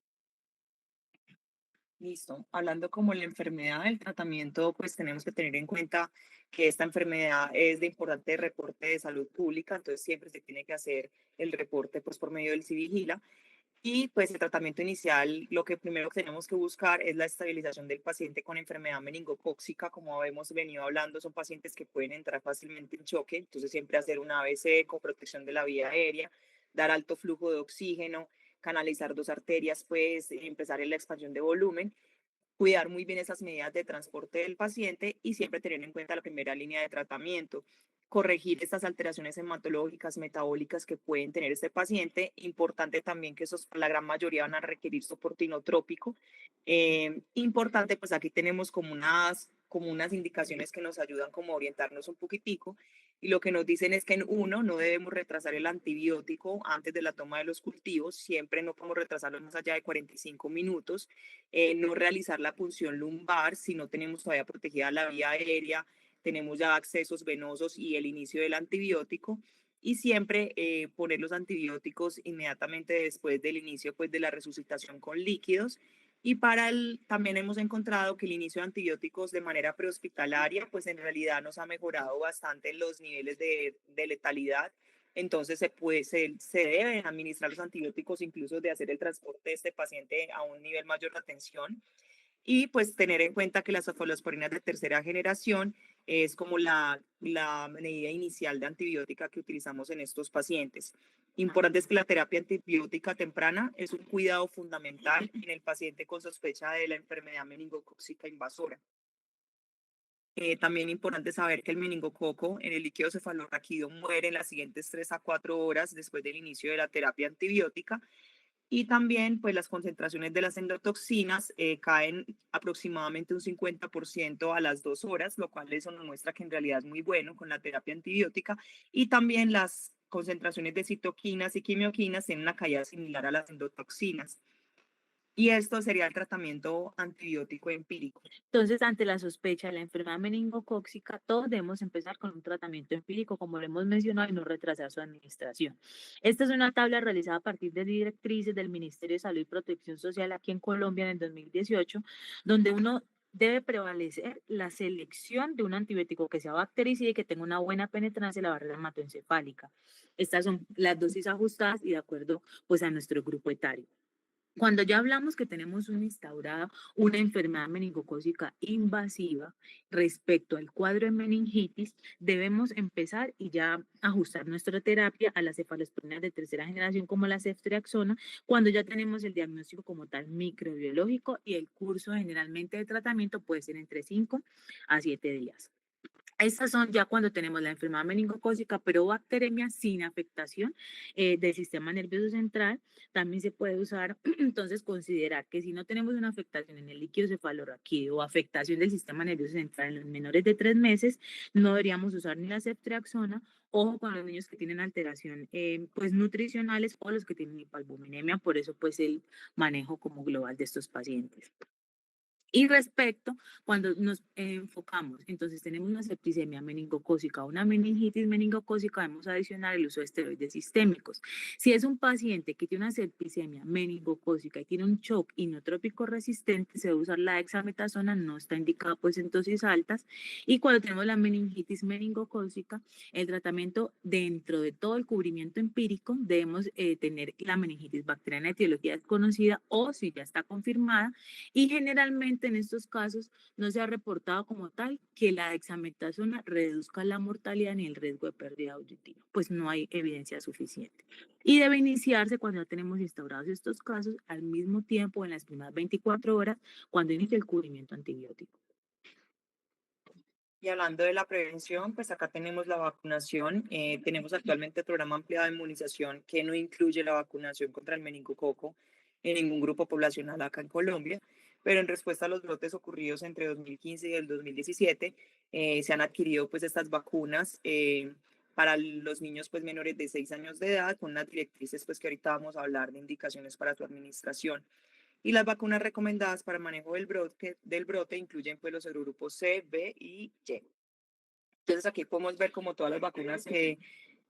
Listo. Hablando como la enfermedad, el tratamiento, pues tenemos que tener en cuenta que esta enfermedad es de importante reporte de salud pública, entonces siempre se tiene que hacer el reporte pues por medio del Civigila. Y pues el tratamiento inicial, lo que primero que tenemos que buscar es la estabilización del paciente con enfermedad meningocócica. Como hemos venido hablando, son pacientes que pueden entrar fácilmente en choque, entonces siempre hacer una ABC con protección de la vía aérea, dar alto flujo de oxígeno, canalizar dos arterias, pues empezar en la expansión de volumen, cuidar muy bien esas medidas de transporte del paciente y siempre tener en cuenta la primera línea de tratamiento, corregir estas alteraciones hematológicas, metabólicas que pueden tener este paciente. Importante también que esos, la gran mayoría van a requerir soporte inotrópico. Importante, pues aquí tenemos como unas indicaciones que nos ayudan como a orientarnos un poquitico y lo que nos dicen es que en uno no debemos retrasar el antibiótico antes de la toma de los cultivos, siempre no podemos retrasarlo más allá de 45 minutos, no realizar la punción lumbar si no tenemos todavía protegida la vía aérea, tenemos ya accesos venosos y el inicio del antibiótico y siempre poner los antibióticos inmediatamente después del inicio pues, de la resucitación con líquidos Y también hemos encontrado que el inicio de antibióticos de manera prehospitalaria, pues en realidad nos ha mejorado bastante los niveles de letalidad. Entonces se deben administrar los antibióticos incluso de hacer el transporte de este paciente a un nivel mayor de atención. Y pues tener en cuenta que las cefalosporinas de tercera generación es como la medida inicial de antibiótica que utilizamos en estos pacientes. Importante es que la terapia antibiótica temprana es un cuidado fundamental en el paciente con sospecha de la enfermedad meningocócica invasora. También importante saber que el meningococo en el líquido cefalorraquídeo muere en las siguientes 3 a 4 horas después del inicio de la terapia antibiótica y también, pues las concentraciones de las endotoxinas caen aproximadamente un 50% a las 2 horas, lo cual eso nos muestra que en realidad es muy bueno con la terapia antibiótica. Y también las concentraciones de citoquinas y quimioquinas tienen una caída similar a las endotoxinas. Y esto sería el tratamiento antibiótico empírico. Entonces, ante la sospecha de la enfermedad meningocócica, todos debemos empezar con un tratamiento empírico, como lo hemos mencionado, y no retrasar su administración. Esta es una tabla realizada a partir de directrices del Ministerio de Salud y Protección Social aquí en Colombia en el 2018, donde uno debe prevalecer la selección de un antibiótico que sea bactericida y que tenga una buena penetrancia en la barrera hematoencefálica. Estas son las dosis ajustadas y de acuerdo pues a nuestro grupo etario. Cuando ya hablamos que tenemos instaurada una enfermedad meningocócica invasiva respecto al cuadro de meningitis, debemos empezar y ya ajustar nuestra terapia a las cefalosporinas de tercera generación como la ceftriaxona, cuando ya tenemos el diagnóstico como tal microbiológico y el curso generalmente de tratamiento puede ser entre 5 a 7 días. Estas son ya cuando tenemos la enfermedad meningocócica, pero bacteremia sin afectación del sistema nervioso central. También se puede usar, entonces, considerar que si no tenemos una afectación en el líquido cefalorraquídeo o afectación del sistema nervioso central en los menores de 3 meses, no deberíamos usar ni la ceftriaxona. Ojo con los niños que tienen alteración pues nutricionales o los que tienen hipoalbuminemia, por eso pues el manejo como global de estos pacientes. Y respecto, cuando nos enfocamos, entonces tenemos una septicemia meningocócica, una meningitis meningocócica, debemos adicionar el uso de esteroides sistémicos. Si es un paciente que tiene una septicemia meningocócica y tiene un shock inotrópico resistente, se debe usar la dexametasona, no está indicada pues en dosis altas. Y cuando tenemos la meningitis meningocócica, el tratamiento dentro de todo el cubrimiento empírico, debemos tener la meningitis bacteriana de etiología desconocida o si ya está confirmada, y generalmente en estos casos no se ha reportado como tal que la dexametasona reduzca la mortalidad ni el riesgo de pérdida auditiva, pues no hay evidencia suficiente. Y debe iniciarse cuando ya tenemos instaurados estos casos al mismo tiempo en las primeras 24 horas cuando inicia el cubrimiento antibiótico. Y hablando de la prevención, pues acá tenemos la vacunación. Tenemos actualmente el programa ampliado de inmunización que no incluye la vacunación contra el meningococo en ningún grupo poblacional acá en Colombia, pero en respuesta a los brotes ocurridos entre 2015 y el 2017, se han adquirido pues estas vacunas para los niños pues menores de 6 años de edad con unas directrices pues que ahorita vamos a hablar de indicaciones para su administración. Y las vacunas recomendadas para el manejo del brote incluyen pues los serogrupos C, B y Y. Entonces aquí podemos ver como todas las vacunas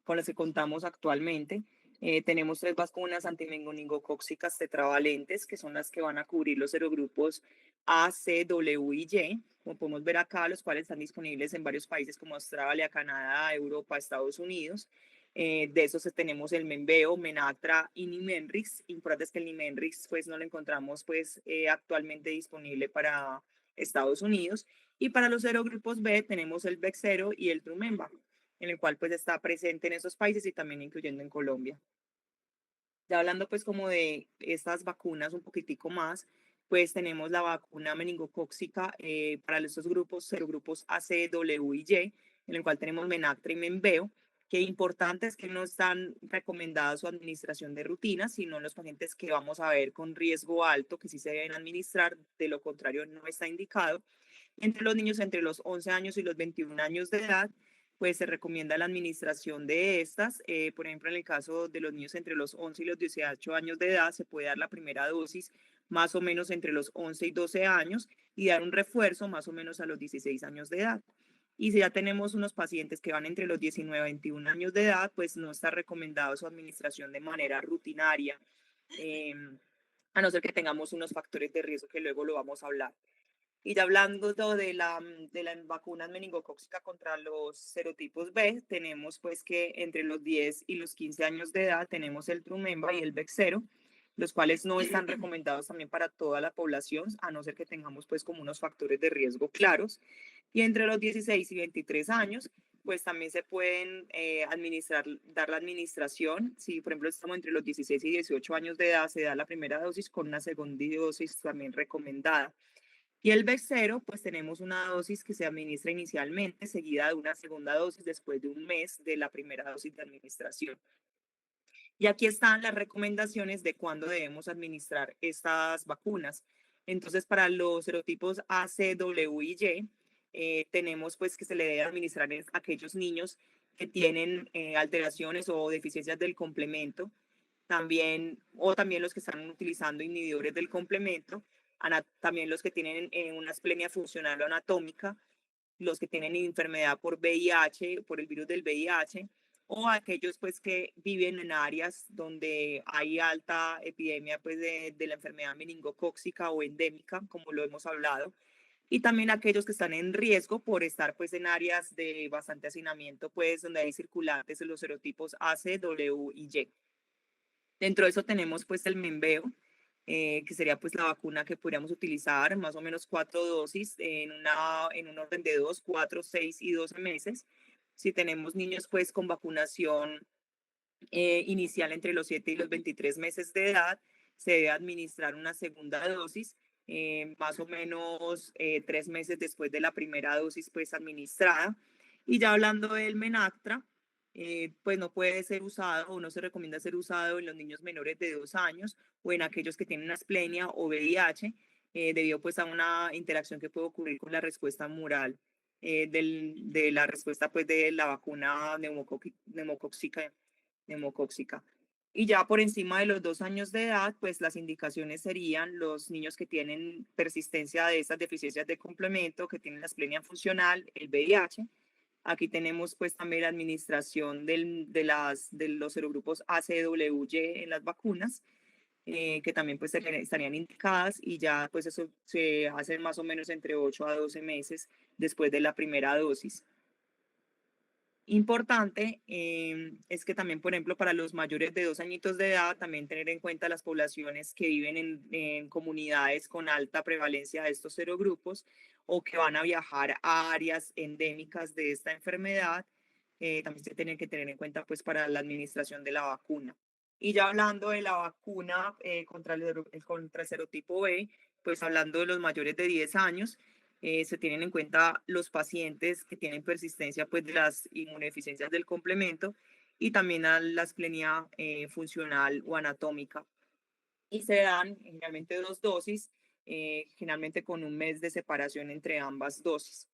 con las que contamos actualmente. Tenemos 3 vacunas antimeningocócicas tetravalentes, que son las que van a cubrir los serogrupos A, C, W y Y. Como podemos ver acá, los cuales están disponibles en varios países como Australia, Canadá, Europa, Estados Unidos. De esos tenemos el Menveo, Menactra y Nimenrix. Importante es que el Nimenrix pues no lo encontramos pues actualmente disponible para Estados Unidos. Y para los serogrupos B tenemos el Bexero y el Trumemba, en el cual pues está presente en esos países y también incluyendo en Colombia. Ya hablando pues como de estas vacunas un poquitico más, pues tenemos la vacuna meningocócica para estos grupos, serogrupos A, C, W y Y, en el cual tenemos Menactra y Menveo, que importante es que no están recomendadas su administración de rutina, sino los pacientes que vamos a ver con riesgo alto, que sí se deben administrar, de lo contrario no está indicado. Entre los niños entre los 11 años y los 21 años de edad, pues se recomienda la administración de estas. Por ejemplo, en el caso de los niños entre los 11 y los 18 años de edad, se puede dar la primera dosis más o menos entre los 11 y 12 años y dar un refuerzo más o menos a los 16 años de edad. Y si ya tenemos unos pacientes que van entre los 19 y 21 años de edad, pues no está recomendado su administración de manera rutinaria. a no ser que tengamos unos factores de riesgo que luego lo vamos a hablar. Y ya hablando de la vacuna meningocócica contra los serotipos B, tenemos pues que entre los 10 y los 15 años de edad tenemos el Trumemba y el Bexsero, los cuales no están recomendados también para toda la población, a no ser que tengamos pues como unos factores de riesgo claros. Y entre los 16 y 23 años, pues también se pueden dar la administración. Si, por ejemplo, estamos entre los 16 y 18 años de edad, se da la primera dosis con una segunda dosis también recomendada. Y el Bexsero, pues tenemos una dosis que se administra inicialmente, seguida de una segunda dosis después de un mes de la primera dosis de administración. Y aquí están las recomendaciones de cuándo debemos administrar estas vacunas. Entonces, para los serotipos A, C, W y Y, tenemos pues que se le debe administrar a aquellos niños que tienen alteraciones o deficiencias del complemento, también los que están utilizando inhibidores del complemento, también los que tienen una esplenia funcional o anatómica, los que tienen enfermedad por VIH, por el virus del VIH, o aquellos pues que viven en áreas donde hay alta epidemia pues de la enfermedad meningocócica o endémica, como lo hemos hablado, y también aquellos que están en riesgo por estar pues en áreas de bastante hacinamiento, pues donde hay circulantes de los serotipos A, C, W y Y. Dentro de eso tenemos pues el Menveo, que sería pues la vacuna que podríamos utilizar, más o menos 4 dosis en un orden de 2, 4, 6 y 12 meses. Si tenemos niños pues con vacunación inicial entre los 7 y los 23 meses de edad, se debe administrar una segunda dosis, más o menos 3 meses después de la primera dosis pues administrada. Y ya hablando del Menactra, pues no puede ser usado o no se recomienda ser usado en los niños menores de 2 años o en aquellos que tienen asplenia o VIH, debido pues a una interacción que puede ocurrir con la respuesta mural de la respuesta pues de la vacuna neumocóxica. Y ya por encima de los 2 años de edad, pues las indicaciones serían los niños que tienen persistencia de estas deficiencias de complemento, que tienen la asplenia funcional, el VIH. Aquí tenemos pues también la administración de los serogrupos ACWY en las vacunas, que también pues estarían indicadas, y ya pues eso se hace más o menos entre 8 a 12 meses después de la primera dosis. Importante es que también, por ejemplo, para los mayores de 2 añitos de edad, también tener en cuenta las poblaciones que viven en comunidades con alta prevalencia de estos serogrupos o que van a viajar a áreas endémicas de esta enfermedad. También se tienen que tener en cuenta pues para la administración de la vacuna. Y ya hablando de la vacuna contra el serotipo B, pues hablando de los mayores de 10 años, se tienen en cuenta los pacientes que tienen persistencia pues, de las inmunodeficiencias del complemento y también a la esplenia funcional o anatómica. Y se dan generalmente 2 dosis, generalmente con un mes de separación entre ambas dosis.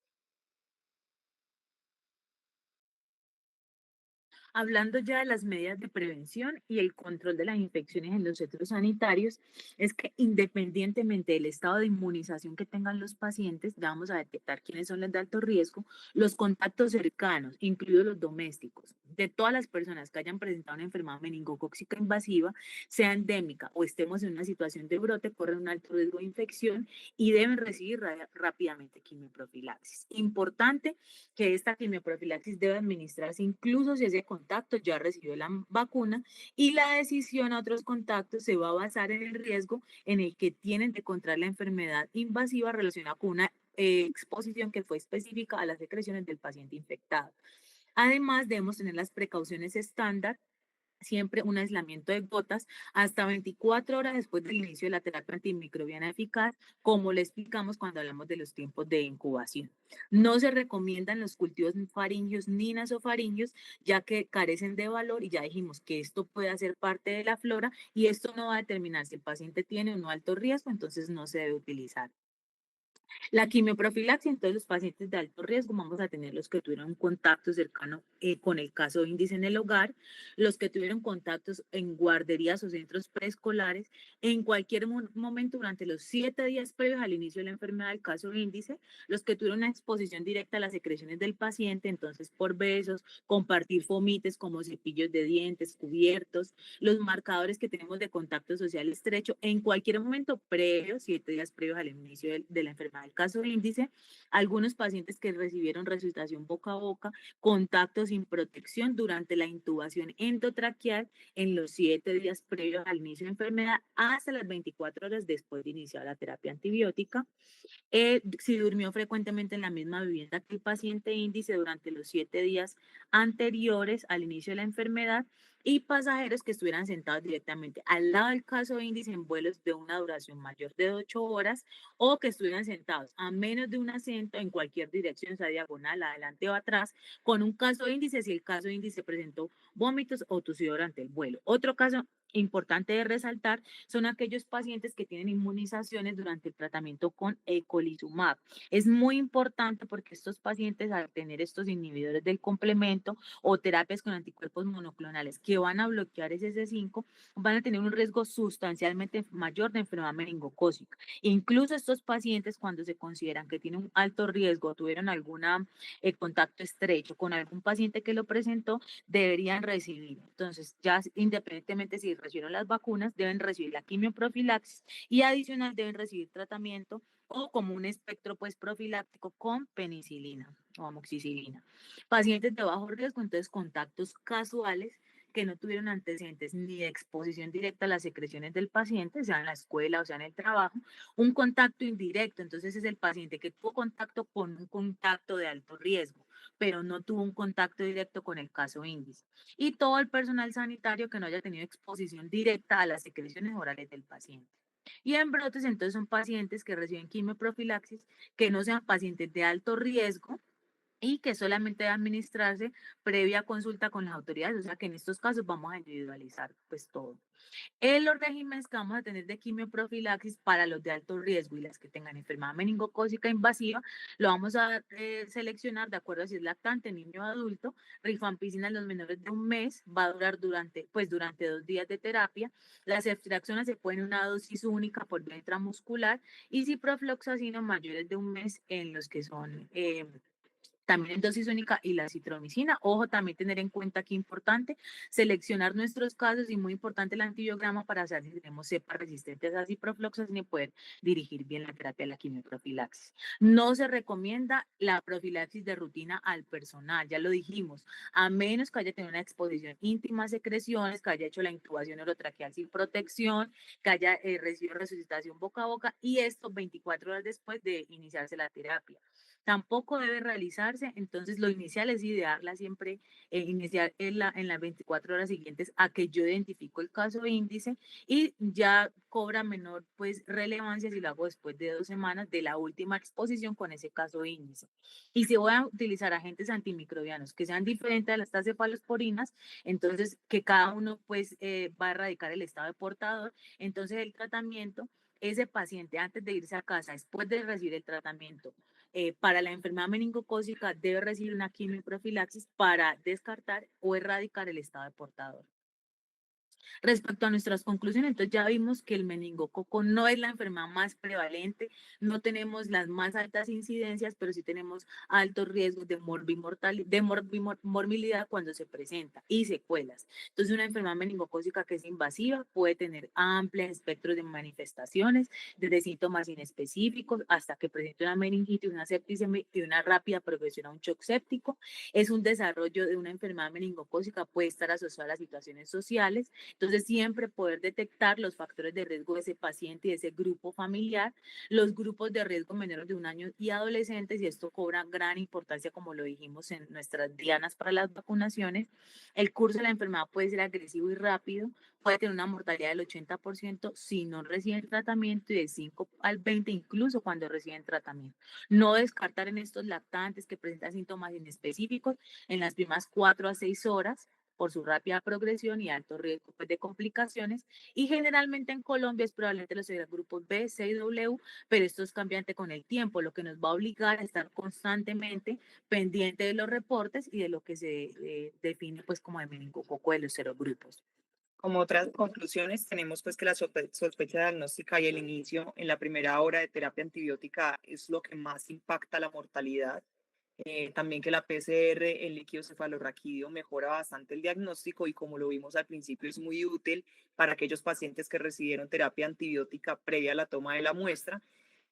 Hablando ya de las medidas de prevención y el control de las infecciones en los centros sanitarios, es que independientemente del estado de inmunización que tengan los pacientes, vamos a detectar quiénes son los de alto riesgo, los contactos cercanos, incluidos los domésticos, de todas las personas que hayan presentado una enfermedad meningocócica invasiva, sea endémica o estemos en una situación de brote, corren un alto riesgo de infección y deben recibir rápidamente quimioprofilaxis. Importante que esta quimioprofilaxis debe administrarse incluso si ese contacto ya recibió la vacuna, y la decisión a otros contactos se va a basar en el riesgo en el que tienen de contraer la enfermedad invasiva relacionada con una exposición que fue específica a las secreciones del paciente infectado. Además, debemos tener las precauciones estándar, siempre un aislamiento de gotas hasta 24 horas después del inicio de la terapia antimicrobiana eficaz, como le explicamos cuando hablamos de los tiempos de incubación. No se recomiendan los cultivos faringios ni nasofaringios, ya que carecen de valor, y ya dijimos que esto puede hacer parte de la flora y esto no va a determinar si el paciente tiene o no alto riesgo, entonces no se debe utilizar. La quimioprofilaxis, entonces los pacientes de alto riesgo vamos a tener los que tuvieron un contacto cercano con el caso índice en el hogar, los que tuvieron contactos en guarderías o centros preescolares, en cualquier momento durante los 7 días previos al inicio de la enfermedad del caso índice, los que tuvieron una exposición directa a las secreciones del paciente, entonces por besos, compartir fomites como cepillos de dientes, cubiertos, los marcadores que tenemos de contacto social estrecho en cualquier momento previo, 7 días previos al inicio de la enfermedad del caso índice, algunos pacientes que recibieron resucitación boca a boca, contacto sin protección durante la intubación endotraqueal en los 7 días previos al inicio de la enfermedad hasta las 24 horas después de iniciar la terapia antibiótica, si durmió frecuentemente en la misma vivienda que el paciente índice durante los 7 días anteriores al inicio de la enfermedad y pasajeros que estuvieran sentados directamente al lado del caso índice en vuelos de una duración mayor de 8 horas o que estuvieran sentados a menos de un asiento en cualquier dirección, sea diagonal, adelante o atrás, con un caso índice si el caso índice presentó vómitos o tusió durante el vuelo. Otro caso importante de resaltar son aquellos pacientes que tienen inmunizaciones durante el tratamiento con ecolizumab. Es muy importante porque estos pacientes al tener estos inhibidores del complemento o terapias con anticuerpos monoclonales que van a bloquear ese C5, van a tener un riesgo sustancialmente mayor de enfermedad meningocócica. Incluso estos pacientes cuando se consideran que tienen un alto riesgo, tuvieron algún contacto estrecho con algún paciente que lo presentó, deberían recibir. Entonces, ya independientemente si recibieron las vacunas, deben recibir la quimioprofilaxis y adicional deben recibir tratamiento o como un espectro pues profiláctico con penicilina o amoxicilina. Pacientes de bajo riesgo, entonces contactos casuales que no tuvieron antecedentes ni de exposición directa a las secreciones del paciente, sea en la escuela o sea en el trabajo, un contacto indirecto, entonces es el paciente que tuvo contacto con un contacto de alto riesgo, pero no tuvo un contacto directo con el caso índice. Y todo el personal sanitario que no haya tenido exposición directa a las secreciones orales del paciente. Y en brotes, entonces, son pacientes que reciben quimioprofilaxis, que no sean pacientes de alto riesgo y que solamente debe administrarse previa consulta con las autoridades. O sea que en estos casos vamos a individualizar pues todo. En los regímenes que vamos a tener de quimioprofilaxis para los de alto riesgo y las que tengan enfermedad meningocócica invasiva, lo vamos a seleccionar de acuerdo a si es lactante, niño o adulto. Rifampicina en los menores de un mes va a durar durante 2 días de terapia. Las ceftriaxona se pueden en una dosis única por vía intramuscular y ciprofloxacino mayores de un mes en los que son también en dosis única y la citromicina. Ojo, también tener en cuenta que importante seleccionar nuestros casos y muy importante el antibiograma para saber si tenemos cepas resistentes a ciprofloxacina y poder dirigir bien la terapia de la quimioprofilaxis. No se recomienda la profilaxis de rutina al personal, ya lo dijimos, a menos que haya tenido una exposición íntima a secreciones, que haya hecho la intubación orotraqueal sin protección, que haya recibido resucitación boca a boca y esto 24 horas después de iniciarse la terapia. Tampoco debe realizarse, entonces lo inicial es idearla siempre, iniciar en las 24 horas siguientes a que yo identifico el caso índice y ya cobra menor pues relevancia si lo hago después de 2 semanas de la última exposición con ese caso índice. Y si voy a utilizar agentes antimicrobianos que sean diferentes a las cefalosporinas, entonces que cada uno pues va a erradicar el estado de portador, entonces el tratamiento, ese paciente antes de irse a casa, después de recibir el tratamiento, para la enfermedad meningocócica debe recibir una quimioprofilaxis para descartar o erradicar el estado de portador. Respecto a nuestras conclusiones, entonces ya vimos que el meningococo no es la enfermedad más prevalente, no tenemos las más altas incidencias, pero sí tenemos altos riesgos de morbilidad cuando se presenta y secuelas. Entonces, una enfermedad meningocócica que es invasiva puede tener amplios espectros de manifestaciones, desde síntomas inespecíficos hasta que presente una meningitis, una septicemia y una rápida progresión a un shock séptico. Es un desarrollo de una enfermedad meningocócica, puede estar asociado a las situaciones sociales. Entonces, siempre poder detectar los factores de riesgo de ese paciente y de ese grupo familiar, los grupos de riesgo menores de 1 año y adolescentes, y esto cobra gran importancia, como lo dijimos en nuestras dianas para las vacunaciones. El curso de la enfermedad puede ser agresivo y rápido, puede tener una mortalidad del 80% si no reciben tratamiento y del 5 al 20% incluso cuando reciben tratamiento. No descartar en estos lactantes que presentan síntomas inespecíficos en las primeras 4 a 6 horas por su rápida progresión y alto riesgo pues, de complicaciones. Y generalmente en Colombia es probablemente los grupos B, C y W, pero esto es cambiante con el tiempo, lo que nos va a obligar a estar constantemente pendiente de los reportes y de lo que se define pues como de meningococo de los serogrupos. Como otras conclusiones, tenemos pues que la sospecha diagnóstica y el inicio en la primera hora de terapia antibiótica es lo que más impacta la mortalidad. También que la PCR, el líquido cefalorraquídeo, mejora bastante el diagnóstico y como lo vimos al principio es muy útil para aquellos pacientes que recibieron terapia antibiótica previa a la toma de la muestra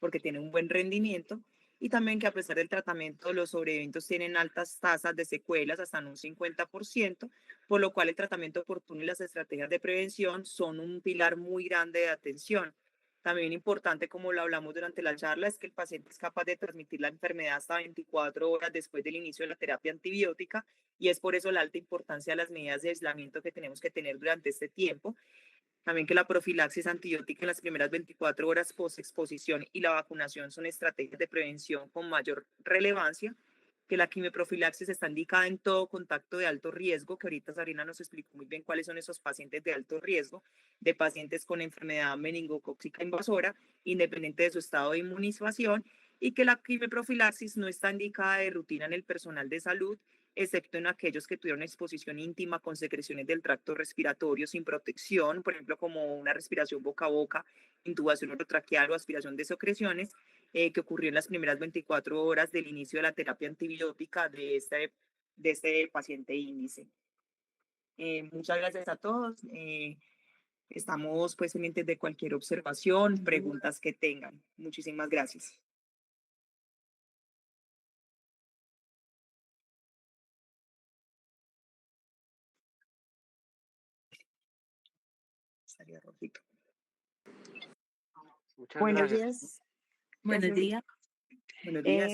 porque tiene un buen rendimiento y también que a pesar del tratamiento los sobreeventos tienen altas tasas de secuelas hasta en un 50%, por lo cual el tratamiento oportuno y las estrategias de prevención son un pilar muy grande de atención. También importante, como lo hablamos durante la charla, es que el paciente es capaz de transmitir la enfermedad hasta 24 horas después del inicio de la terapia antibiótica y es por eso la alta importancia de las medidas de aislamiento que tenemos que tener durante este tiempo. También que la profilaxis antibiótica en las primeras 24 horas post-exposición y la vacunación son estrategias de prevención con mayor relevancia, que la quimioprofilaxis está indicada en todo contacto de alto riesgo, que ahorita Sabrina nos explicó muy bien cuáles son esos pacientes de alto riesgo, de pacientes con enfermedad meningocócica invasora, independiente de su estado de inmunización, y que la quimioprofilaxis no está indicada de rutina en el personal de salud, excepto en aquellos que tuvieron exposición íntima con secreciones del tracto respiratorio sin protección, por ejemplo, como una respiración boca a boca, intubación orotraqueal o aspiración de secreciones, que ocurrió en las primeras 24 horas del inicio de la terapia antibiótica de este paciente índice. Muchas gracias a todos. Estamos pues pendientes de cualquier observación, preguntas que tengan. Muchísimas gracias. Estaría rojito. Muchas Buenos gracias. días. Buenos Gracias. días. Buenos días.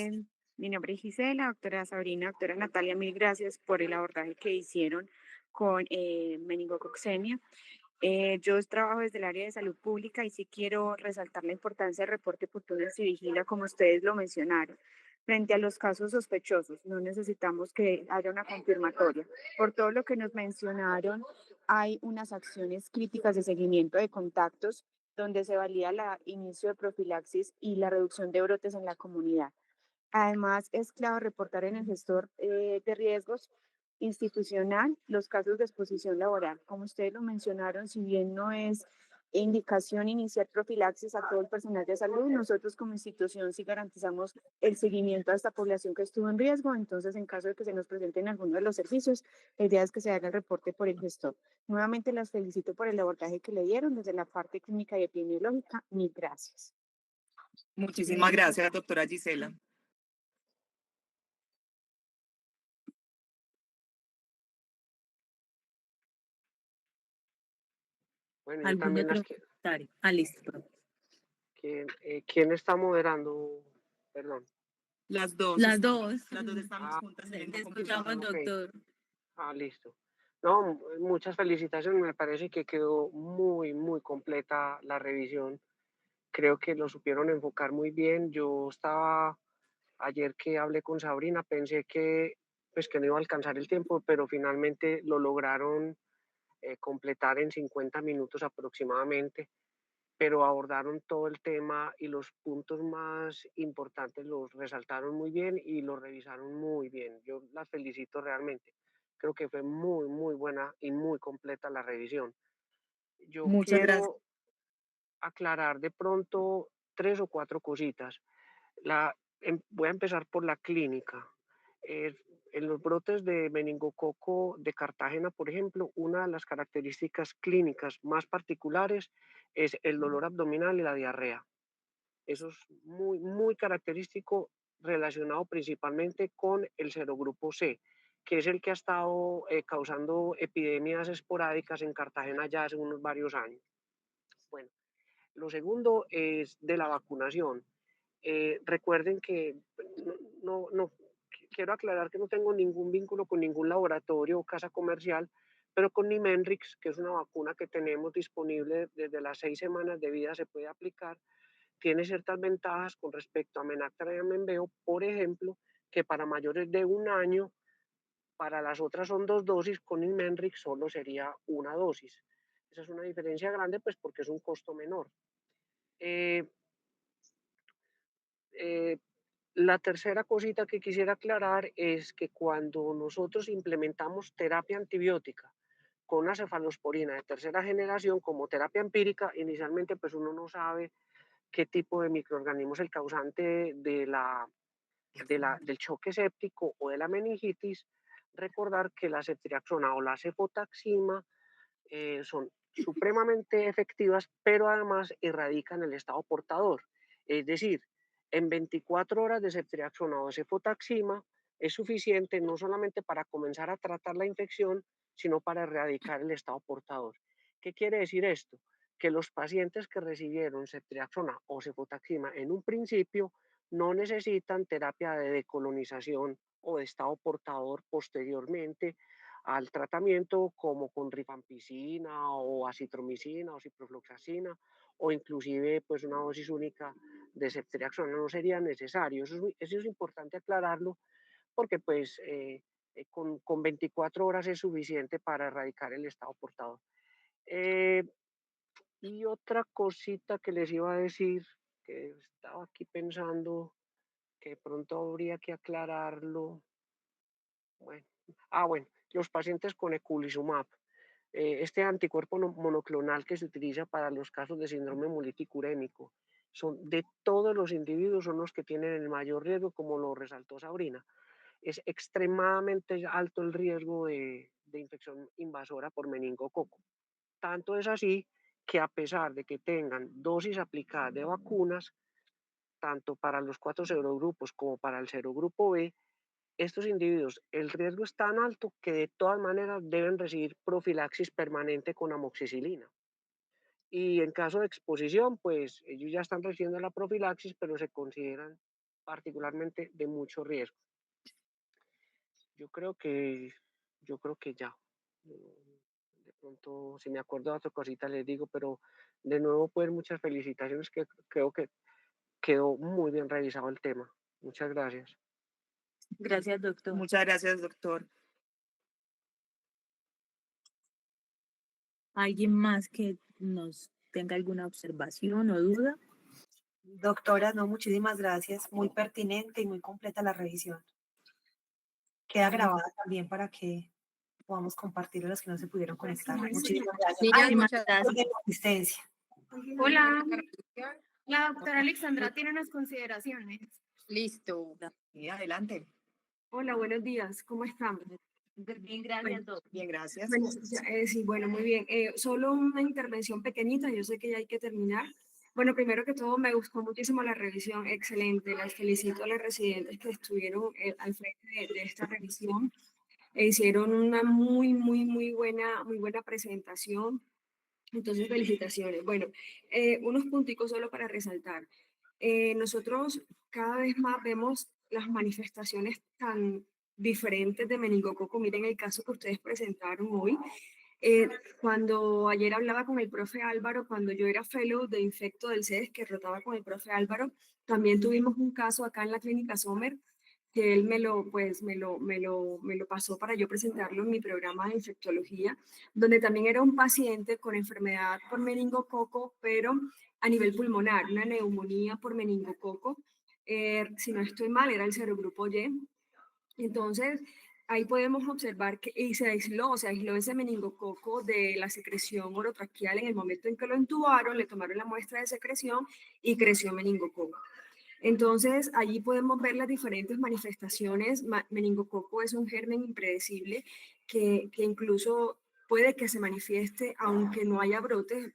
Mi nombre es Gisela, doctora Sabrina, doctora Natalia, mil gracias por el abordaje que hicieron con meningococcemia. Yo trabajo desde el área de salud pública y sí quiero resaltar la importancia del reporte oportuno y vigila, como ustedes lo mencionaron. Frente a los casos sospechosos, no necesitamos que haya una confirmatoria. Por todo lo que nos mencionaron, hay unas acciones críticas de seguimiento de contactos donde se valida el inicio de profilaxis y la reducción de brotes en la comunidad. Además, es clave reportar en el gestor de riesgos institucional los casos de exposición laboral. Como ustedes lo mencionaron, si bien no es indicación iniciar profilaxis a todo el personal de salud, nosotros como institución sí garantizamos el seguimiento a esta población que estuvo en riesgo. Entonces, en caso de que se nos presenten alguno de los servicios, la idea es que se haga el reporte por el gestor. Nuevamente las felicito por el abordaje que le dieron desde la parte clínica y epidemiológica. Mil gracias. Muchísimas gracias, doctora Gisela. Bueno, yo ¿Algún también otro comentario? Listo. ¿quién está moderando? Perdón. Las dos. Las dos. Las dos estamos juntas en Te el escuchamos, computador. Ok. doctor. Listo. No, muchas felicitaciones. Me parece que quedó muy, muy completa la revisión. Creo que lo supieron enfocar muy bien. Yo estaba, ayer que hablé con Sabrina, pensé que, pues, que no iba a alcanzar el tiempo, pero finalmente lo lograron completar en 50 minutos aproximadamente, pero abordaron todo el tema y los puntos más importantes los resaltaron muy bien y los revisaron muy bien. Yo las felicito realmente. Creo que fue muy, muy buena y muy completa la revisión. Yo Muchas gracias. quiero aclarar de pronto tres o cuatro cositas. Voy a empezar por la clínica. Eh, en los brotes de meningococo de Cartagena, por ejemplo, una de las características clínicas más particulares es el dolor abdominal y la diarrea. Eso es muy, muy característico relacionado principalmente con el serogrupo C, que es el que ha estado causando epidemias esporádicas en Cartagena ya hace unos varios años. Bueno, lo segundo es de la vacunación. Recuerden que no, quiero aclarar que no tengo ningún vínculo con ningún laboratorio o casa comercial, pero con Nimenrix, que es una vacuna que tenemos disponible desde las 6 semanas de vida, se puede aplicar. Tiene ciertas ventajas con respecto a Menactra y a Menveo, por ejemplo, que para mayores de 1 año para las otras son 2 dosis, con Inmenrix solo sería 1 dosis. Esa es una diferencia grande, pues porque es un costo menor. Eh, eh, la tercera cosita que quisiera aclarar es que cuando nosotros implementamos terapia antibiótica con una cefalosporina de tercera generación como terapia empírica, inicialmente pues uno no sabe qué tipo de microorganismo es el causante del choque séptico o de la meningitis. Recordar que la ceftriaxona o la cefotaxima son supremamente efectivas, pero además erradican el estado portador. Es decir, en 24 horas de ceftriaxona o de cefotaxima es suficiente no solamente para comenzar a tratar la infección, sino para erradicar el estado portador. ¿Qué quiere decir esto? Que los pacientes que recibieron ceftriaxona o cefotaxima en un principio no necesitan terapia de decolonización o de estado portador posteriormente al tratamiento, como con rifampicina o acitromicina o ciprofloxacina, o inclusive pues una dosis única de ceftriaxona no sería necesario. Eso es importante aclararlo porque pues con 24 horas es suficiente para erradicar el estado portador. Y otra cosita que les iba a decir, que estaba aquí pensando que de pronto habría que aclararlo. Bueno, bueno, los pacientes con eculizumab. Este anticuerpo monoclonal que se utiliza para los casos de síndrome hemolítico urémico, son de todos los individuos, son los que tienen el mayor riesgo, como lo resaltó Sabrina. Es extremadamente alto el riesgo de infección invasora por meningococo. Tanto es así que a pesar de que tengan dosis aplicadas de vacunas, tanto para los 4 serogrupos como para el serogrupo B, estos individuos, el riesgo es tan alto que de todas maneras deben recibir profilaxis permanente con amoxicilina. Y en caso de exposición, pues ellos ya están recibiendo la profilaxis, pero se consideran particularmente de mucho riesgo. Yo creo que, yo creo que ya. De pronto, si me acuerdo de otra cosita, les digo, pero de nuevo, pues muchas felicitaciones, que creo que quedó muy bien revisado el tema. Muchas gracias. Gracias, doctor. Muchas gracias, doctor. ¿Alguien más que nos tenga alguna observación o duda? Doctora, no, muchísimas gracias. Muy pertinente y muy completa la revisión. Queda grabada también para que podamos compartir a los que no se pudieron conectar. Muchísimas gracias. Ay, Muchas gracias. por la asistencia. Hola, la doctora Alexandra tiene unas consideraciones. Listo. Adelante. Hola, buenos días, ¿cómo están? Bien, gracias, doctor. Bien, gracias. Bueno, sí, bueno, muy bien. Solo una intervención pequeñita, yo sé que ya hay que terminar. Bueno, primero que todo, me gustó muchísimo la revisión, excelente. Las felicito a los residentes que estuvieron al frente de esta revisión. Hicieron una muy buena presentación. Entonces, felicitaciones. Bueno, unos punticos solo para resaltar. Nosotros cada vez más vemos las manifestaciones tan diferentes de meningococo. Miren el caso que ustedes presentaron hoy. Cuando ayer hablaba con el profe Álvaro, cuando yo era fellow de infecto del CES, que rotaba con el profe Álvaro, también tuvimos un caso acá en la clínica Sommer, que él me lo pasó para yo presentarlo en mi programa de infectología, donde también era un paciente con enfermedad por meningococo, pero a nivel pulmonar, una neumonía por meningococo. Si no estoy mal, era el serogrupo Y. Entonces, ahí podemos observar que se aisló ese meningococo de la secreción orotraqueal en el momento en que lo intubaron, le tomaron la muestra de secreción y creció meningococo. Entonces, allí podemos ver las diferentes manifestaciones. Meningococo es un germen impredecible que incluso puede que se manifieste aunque no haya brotes,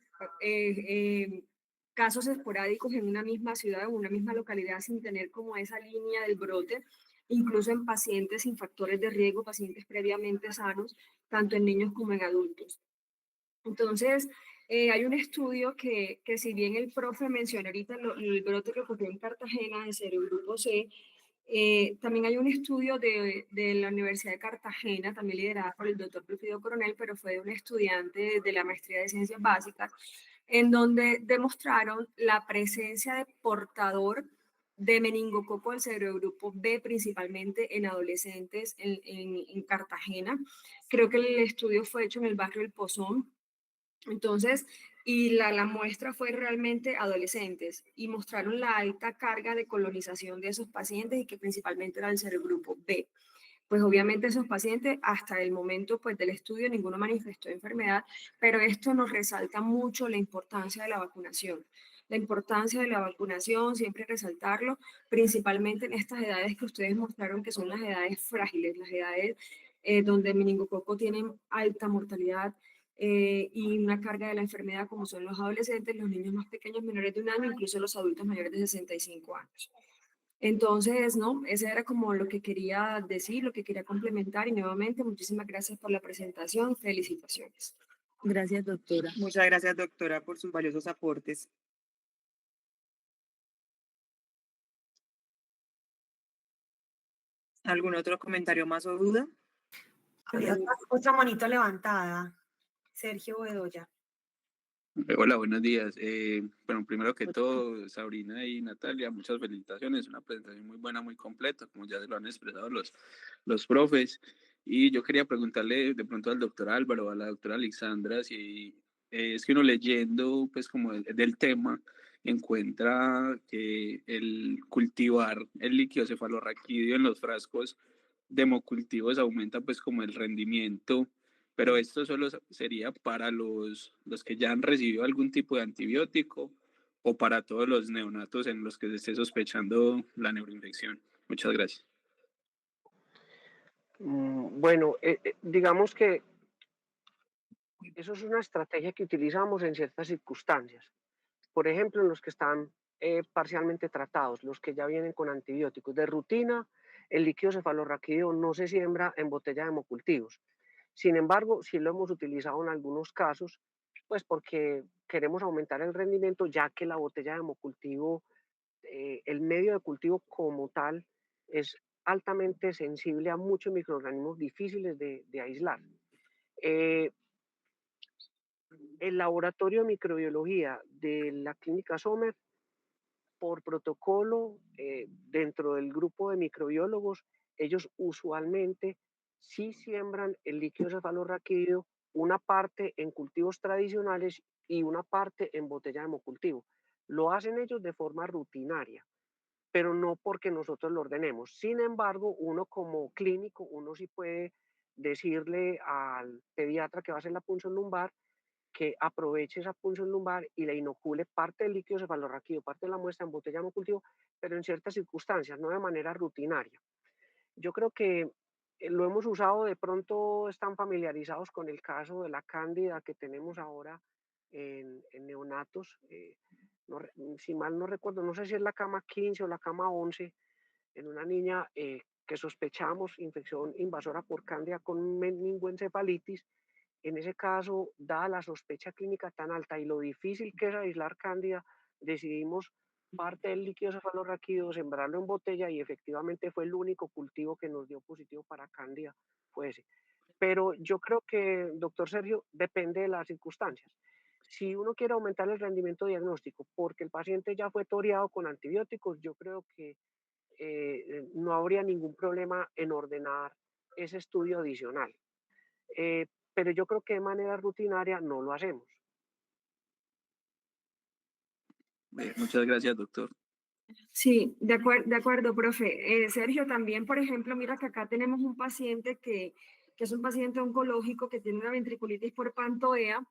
casos esporádicos en una misma ciudad o una misma localidad sin tener como esa línea del brote, incluso en pacientes sin factores de riesgo, pacientes previamente sanos, tanto en niños como en adultos. Entonces, hay un estudio que si bien el profe mencionó ahorita el brote que ocurrió en Cartagena de serogrupo C, también hay un estudio de la Universidad de Cartagena, también liderada por el doctor Perfido Coronel, pero fue de un estudiante de la maestría de Ciencias Básicas, en donde demostraron la presencia de portador de meningococo del serogrupo B, principalmente en adolescentes en Cartagena. Creo que el estudio fue hecho en el barrio El Pozón. Entonces, y la muestra fue realmente adolescentes y mostraron la alta carga de colonización de esos pacientes y que principalmente era el serogrupo B. Pues obviamente esos pacientes hasta el momento pues del estudio ninguno manifestó enfermedad, pero esto nos resalta mucho la importancia de la vacunación. La importancia de la vacunación, siempre resaltarlo, principalmente en estas edades que ustedes mostraron que son las edades frágiles, las edades donde el meningococo tiene alta mortalidad y una carga de la enfermedad como son los adolescentes, los niños más pequeños menores de 1 año, incluso los adultos mayores de 65 años. Entonces, no, eso era como lo que quería decir, lo que quería complementar y nuevamente muchísimas gracias por la presentación, felicitaciones. Gracias, doctora. Muchas gracias, doctora, por sus valiosos aportes. ¿Algún otro comentario más o duda? Había otra manito levantada. Sergio Bedoya. Hola, buenos días. Bueno, primero que todo, Sabrina y Natalia, muchas felicitaciones. Una presentación muy buena, muy completa, como ya se lo han expresado los profes. Y yo quería preguntarle de pronto al doctor Álvaro o a la doctora Alexandra si es que uno leyendo, pues, como del tema, encuentra que el cultivar el líquido cefalorraquídeo en los frascos de hemocultivos aumenta, pues, como el rendimiento, pero esto solo sería para los que ya han recibido algún tipo de antibiótico o para todos los neonatos en los que se esté sospechando la neuroinfección. Muchas gracias. Bueno, digamos que eso es una estrategia que utilizamos en ciertas circunstancias. Por ejemplo, en los que están parcialmente tratados, los que ya vienen con antibióticos. De rutina, el líquido cefalorraquídeo no se siembra en botella de hemocultivos. Sin embargo, sí lo hemos utilizado en algunos casos, pues porque queremos aumentar el rendimiento, ya que la botella de hemocultivo, el medio de cultivo como tal, es altamente sensible a muchos microorganismos difíciles de aislar. El laboratorio de microbiología de la clínica Sommer, por protocolo, dentro del grupo de microbiólogos, ellos usualmente sí siembran el líquido cefalorraquídeo, una parte en cultivos tradicionales y una parte en botella de hemocultivo. Lo hacen ellos de forma rutinaria, pero no porque nosotros lo ordenemos. Sin embargo, uno como clínico, uno sí puede decirle al pediatra que va a hacer la punción lumbar que aproveche esa punción lumbar y le inocule parte del líquido cefalorraquídeo, parte de la muestra en botella de cultivo, pero en ciertas circunstancias, no de manera rutinaria. Yo creo que lo hemos usado, de pronto están familiarizados con el caso de la cándida que tenemos ahora en neonatos. Si mal no recuerdo, no sé si es la cama 15 o la cama 11, en una niña que sospechamos infección invasora por cándida con meningoencefalitis. En ese caso, dada la sospecha clínica tan alta y lo difícil que es aislar cándida, decidimos parte del líquido cefalorraquídeo sembrarlo en botella y efectivamente fue el único cultivo que nos dio positivo para cándida, fue ese. Pero yo creo que, doctor Sergio, depende de las circunstancias. Si uno quiere aumentar el rendimiento diagnóstico porque el paciente ya fue toreado con antibióticos, yo creo que no habría ningún problema en ordenar ese estudio adicional. Pero yo creo que de manera rutinaria no lo hacemos. Muchas gracias, doctor. Sí, de acuerdo, profe. Sergio, también, por ejemplo, mira que acá tenemos un paciente que es un paciente oncológico que tiene una ventriculitis por pantoea.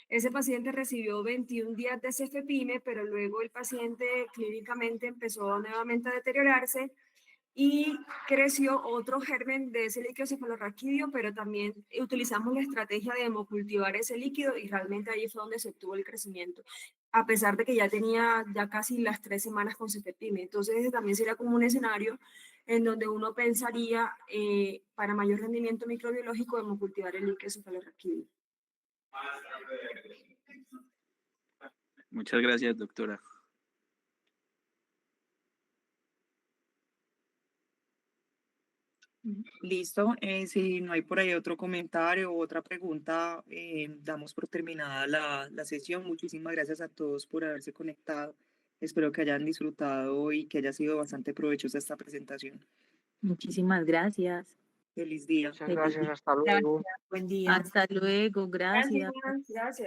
Ese paciente recibió 21 días de cefepime, pero luego el paciente clínicamente empezó nuevamente a deteriorarse y creció otro germen de ese líquido cefalorraquídeo, pero también utilizamos la estrategia de hemocultivar ese líquido y realmente ahí fue donde se obtuvo el crecimiento, a pesar de que ya tenía ya casi las 3 semanas con cefepime. Entonces ese también sería como un escenario en donde uno pensaría para mayor rendimiento microbiológico hemocultivar el líquido cefalorraquídeo. Muchas gracias, doctora. Listo. Si no hay por ahí otro comentario o otra pregunta, damos por terminada la sesión. Muchísimas gracias a todos por haberse conectado. Espero que hayan disfrutado y que haya sido bastante provechosa esta presentación. Muchísimas gracias. Feliz día. Muchas Feliz gracias, día. hasta luego. Buen día. Hasta luego, gracias. Gracias.